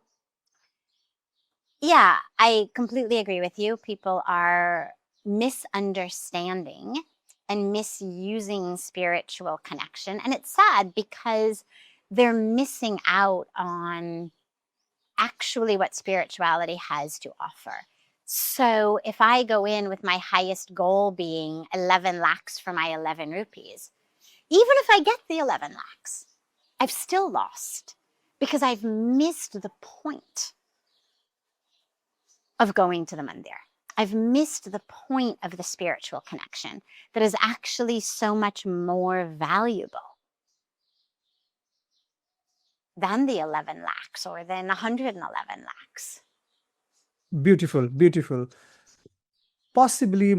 yeah, I completely agree with you. People are misunderstanding and misusing spiritual connection. And it's sad because they're missing out on actually what spirituality has to offer. So if I go in with my highest goal being 11 lakhs for my 11 rupees, even if I get the 11 lakhs, I've still lost because I've missed the point of going to the mandir. I've missed the point of the spiritual connection that is actually so much more valuable than the 11 lakhs or than 111 lakhs. Beautiful, beautiful. Possibly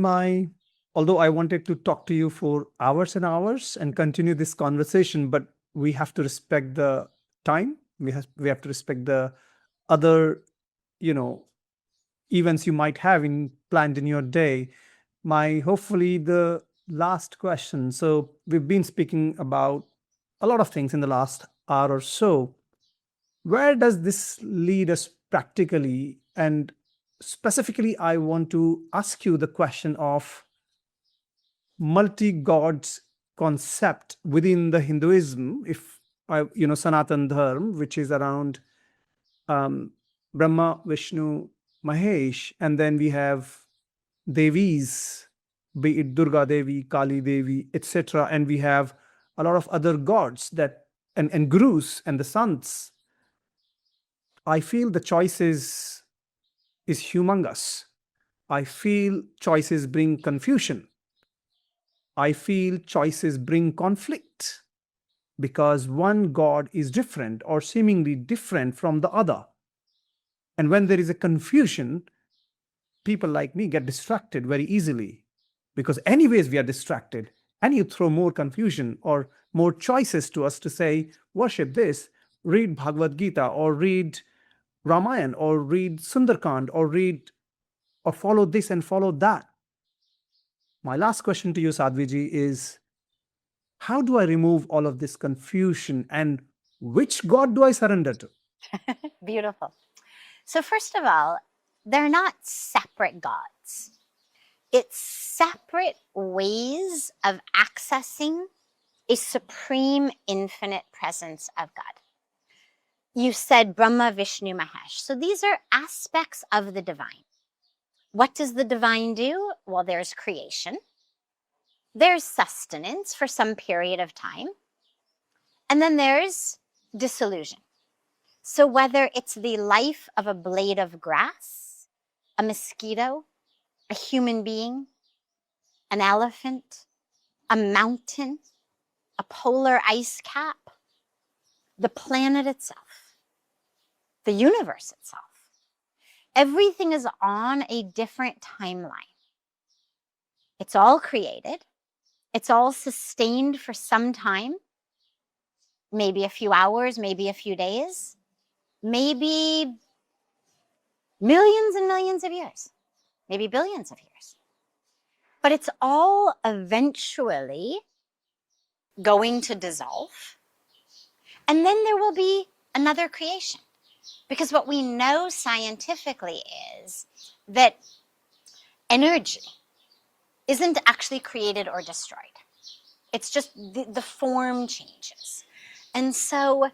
although I wanted to talk to you for hours and hours and continue this conversation, but we have to respect the time. We have to respect the other, events you might have planned in your day. Hopefully the last question. So we've been speaking about a lot of things in the last hour or so. Where does this lead us practically? And specifically, I want to ask you the question of multi-gods concept within the Hinduism, Sanatan Dharma, which is around Brahma, Vishnu, Mahesh, and then we have Devis, be it Durga Devi, Kali Devi, etc. And we have a lot of other gods and gurus and the sants. I feel the choices is humongous. I feel choices bring confusion. I feel choices bring conflict because one God is different or seemingly different from the other. And when there is a confusion, people like me get distracted very easily because anyways we are distracted, and you throw more confusion or more choices to us to say, worship this, read Bhagavad Gita, or read Ramayana, or read Sundarkand, or follow this and follow that. My last question to you, Sadhviji, is how do I remove all of this confusion, and which God do I surrender to? Beautiful. So first of all, they're not separate gods. It's separate ways of accessing a supreme infinite presence of God. You said Brahma, Vishnu, Mahesh. So these are aspects of the divine. What does the divine do? Well, there's creation. There's sustenance for some period of time. And then there's dissolution. So whether it's the life of a blade of grass, a mosquito, a human being, an elephant, a mountain, a polar ice cap, the planet itself, the universe itself, everything is on a different timeline. It's all created. It's all sustained for some time, maybe a few hours, maybe a few days, maybe millions and millions of years, maybe billions of years. But it's all eventually going to dissolve. And then there will be another creation. Because what we know scientifically is that energy isn't actually created or destroyed. It's just the form changes. And so,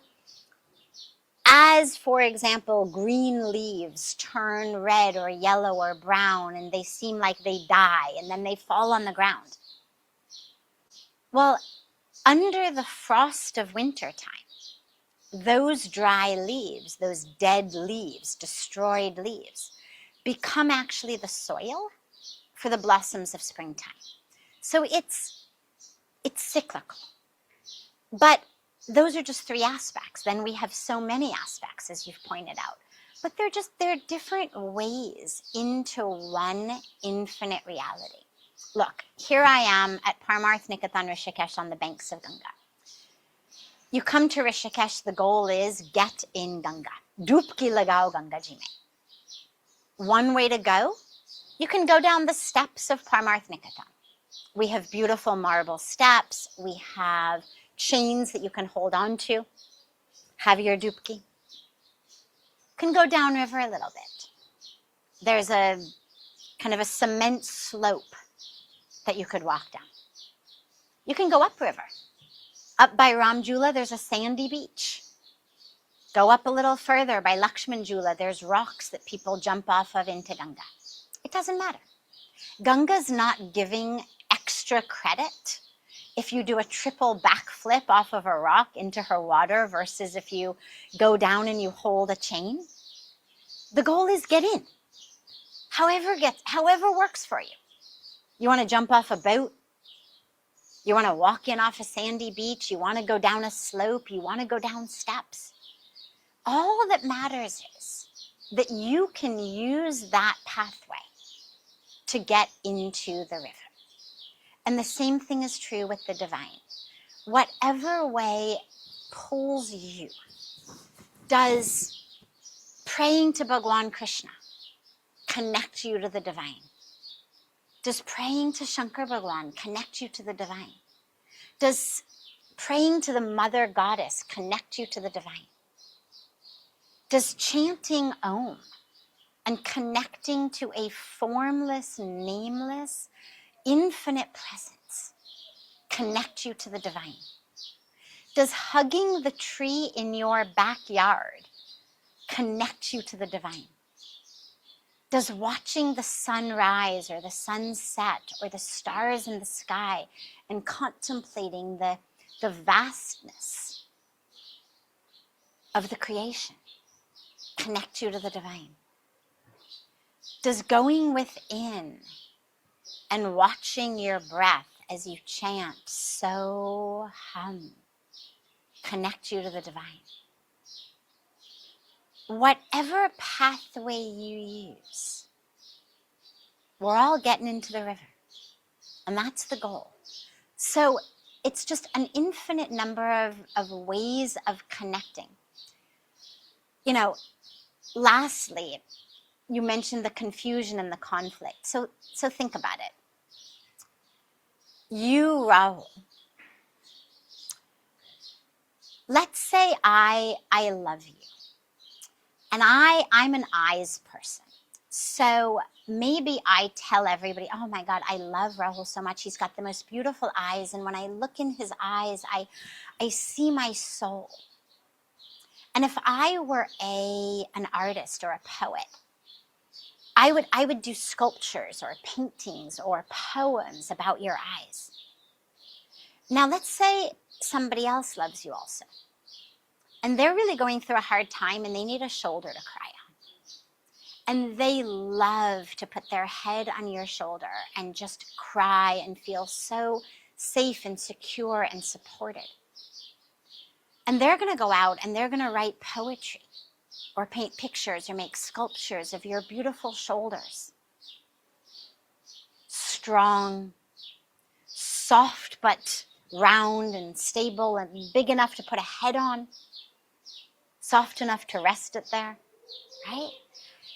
as, for example, green leaves turn red or yellow or brown and they seem like they die and then they fall on the ground. Well, under the frost of wintertime, those dry leaves, those dead leaves, destroyed leaves, become actually the soil for the blossoms of springtime. So it's cyclical. But those are just three aspects. Then we have so many aspects, as you've pointed out. But they're different ways into one infinite reality. Look, here I am at Parmarth Niketan Rishikesh on the banks of Ganga. You come to Rishikesh, the goal is get in Ganga. Dupki lagao Ganga ji mein. One way to go, you can go down the steps of Parmarth Niketan. We have beautiful marble steps. We have chains that you can hold on to. Have your dupki. You can go downriver a little bit. There's a kind of a cement slope that you could walk down. You can go upriver. Up by Ramjula, there's a sandy beach. Go up a little further by Lakshmanjula, there's rocks that people jump off of into Ganga. It doesn't matter. Ganga's not giving extra credit if you do a triple backflip off of a rock into her water versus if you go down and you hold a chain. The goal is get in. However works for you. You want to jump off a boat? You want to walk in off a sandy beach? You want to go down a slope? You want to go down steps? All that matters is that you can use that pathway to get into the river. And the same thing is true with the divine. Whatever way pulls you, does praying to Bhagwan Krishna connect you to the divine? Does praying to Shankar Bhagwan connect you to the divine? Does praying to the mother goddess connect you to the divine? Does chanting Om and connecting to a formless, nameless, infinite presence connect you to the divine? Does hugging the tree in your backyard connect you to the divine? Does watching the sunrise or the sunset or the stars in the sky and contemplating the vastness of the creation connect you to the divine? Does going within and watching your breath as you chant so hum connect you to the divine? Whatever pathway you use, we're all getting into the river. And that's the goal. So it's just an infinite number of ways of connecting. You know, lastly, you mentioned the confusion and the conflict. So think about it. You, Rahul, let's say I love you. And I'm an eyes person. So maybe I tell everybody, oh my God, I love Rahul so much. He's got the most beautiful eyes. And when I look in his eyes, I see my soul. And if I were an artist or a poet, I would do sculptures or paintings or poems about your eyes. Now let's say somebody else loves you also. and they're really going through a hard time and they need a shoulder to cry on. And they love to put their head on your shoulder and just cry and feel so safe and secure and supported. And they're going to go out and they're going to write poetry or paint pictures or make sculptures of your beautiful shoulders. Strong, soft but round and stable and big enough to put a head on, soft enough to rest it there, right?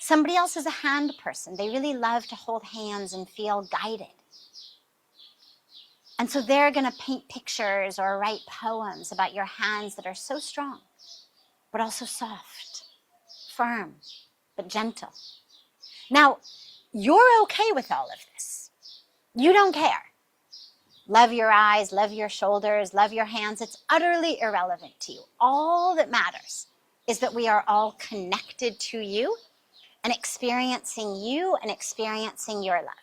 Somebody else is a hand person. They really love to hold hands and feel guided. And so they're going to paint pictures or write poems about your hands that are so strong, but also soft, firm, but gentle. Now, you're okay with all of this. You don't care. Love your eyes, love your shoulders, love your hands. It's utterly irrelevant to you. All that matters is that we are all connected to you and experiencing your love.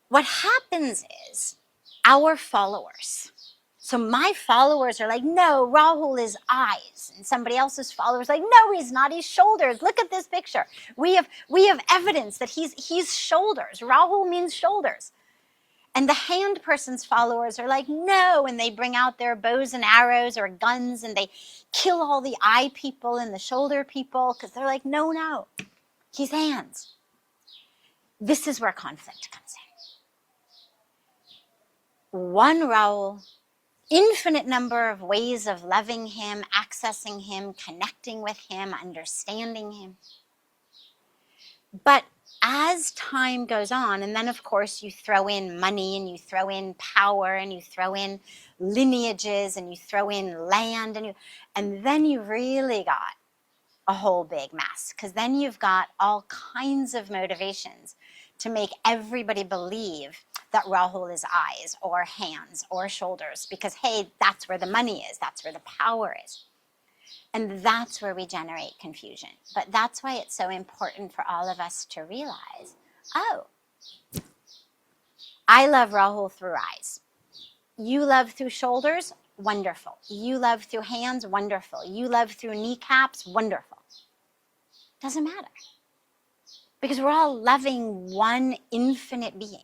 What happens is our followers, so my followers are like, no, Rahul is eyes. And somebody else's followers are like, no, he's not, he's shoulders. Look at this picture. We have evidence that he's shoulders. Rahul means shoulders. And the hand person's followers are like, no, and they bring out their bows and arrows or guns and they kill all the eye people and the shoulder people because they're like, no, he's hands. This is where conflict comes in. One Rahul, infinite number of ways of loving him, accessing him, connecting with him, understanding him. But as time goes on, and then of course you throw in money and you throw in power and you throw in lineages and you throw in land and then you really got a whole big mess, because then you've got all kinds of motivations to make everybody believe that Rahul is eyes or hands or shoulders because, hey, that's where the money is, that's where the power is. And that's where we generate confusion. But that's why it's so important for all of us to realize, oh, I love Rahul through eyes. You love through shoulders? Wonderful. You love through hands? Wonderful. You love through kneecaps? Wonderful. Doesn't matter. Because we're all loving one infinite being.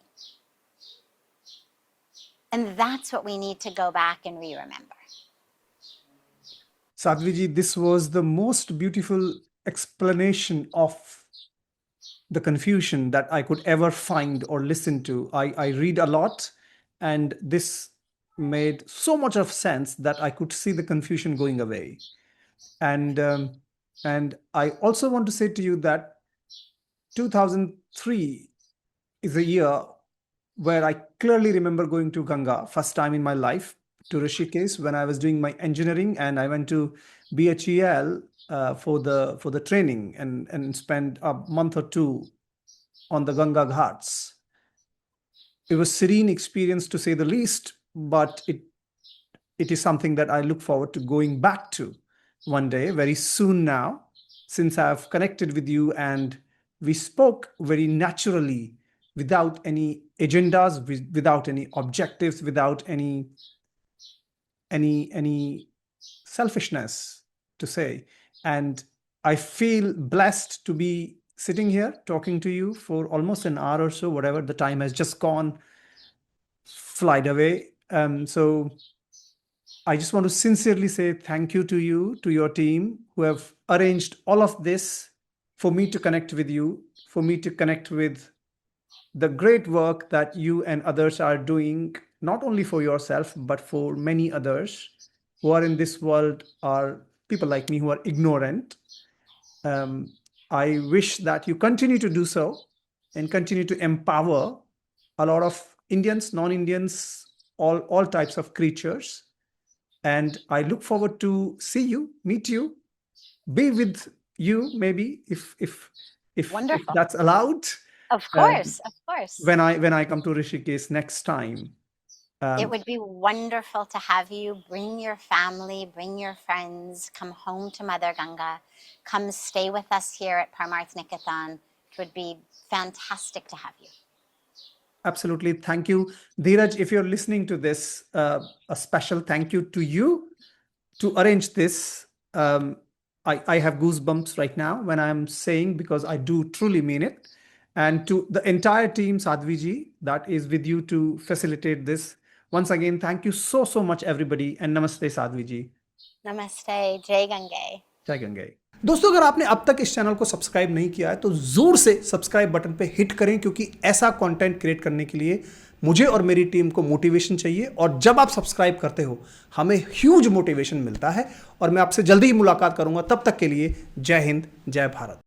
And that's what we need to go back and re-remember. Sadhviji, this was the most beautiful explanation of the confusion that I could ever find or listen to. I read a lot, and this made so much of sense that I could see the confusion going away. And I also want to say to you that 2003 is a year where I clearly remember going to Ganga, first time in my life, to Rishikesh when I was doing my engineering, and I went to BHEL for the training and spent a month or two on the Ganga Ghats. It was serene experience to say the least, but it is something that I look forward to going back to one day, very soon now, since I've connected with you and we spoke very naturally, without any agendas, without any objectives, without any selfishness to say. And I feel blessed to be sitting here talking to you for almost an hour or so, whatever the time has just gone, flied away. So I just want to sincerely say thank you to you, to your team, who have arranged all of this for me to connect with you, for me to connect with the great work that you and others are doing, not only for yourself, but for many others who are in this world, are people like me who are ignorant. I wish that you continue to do so and continue to empower a lot of Indians, non-Indians, all types of creatures. And I look forward to see you, meet you, be with you, maybe if Wonderful. that's allowed. Of course. When I come to Rishikesh next time. It would be wonderful to have you. Bring your family, bring your friends, come home to Mother Ganga, come stay with us here at Parmarth Niketan. It would be fantastic to have you. Absolutely. Thank you. Dheeraj, if you're listening to this, a special thank you to you to arrange this. I have goosebumps right now when I'm saying, because I do truly mean it. And to the entire team, Sadhviji, that is with you to facilitate this. Once again, thank you so, so much, everybody. And namaste, Sadhviji. Namaste, Jai Gange. जय गंगे। दोस्तों, अगर आपने अब तक इस channel को subscribe नहीं किया है तो जोर से सब्सक्राइब बटन पे हिट करें, क्योंकि ऐसा कंटेंट क्रिएट करने के लिए मुझे और मेरी टीम को मोटिवेशन चाहिए। और जब आप सब्सक्राइब करते हो हमें ह्यूज मोटिवेशन मिलता है। और मैं आपसे जल्दी ही मुलाकात करूंगा। तब तक के लिए जय हिंद, जय भारत।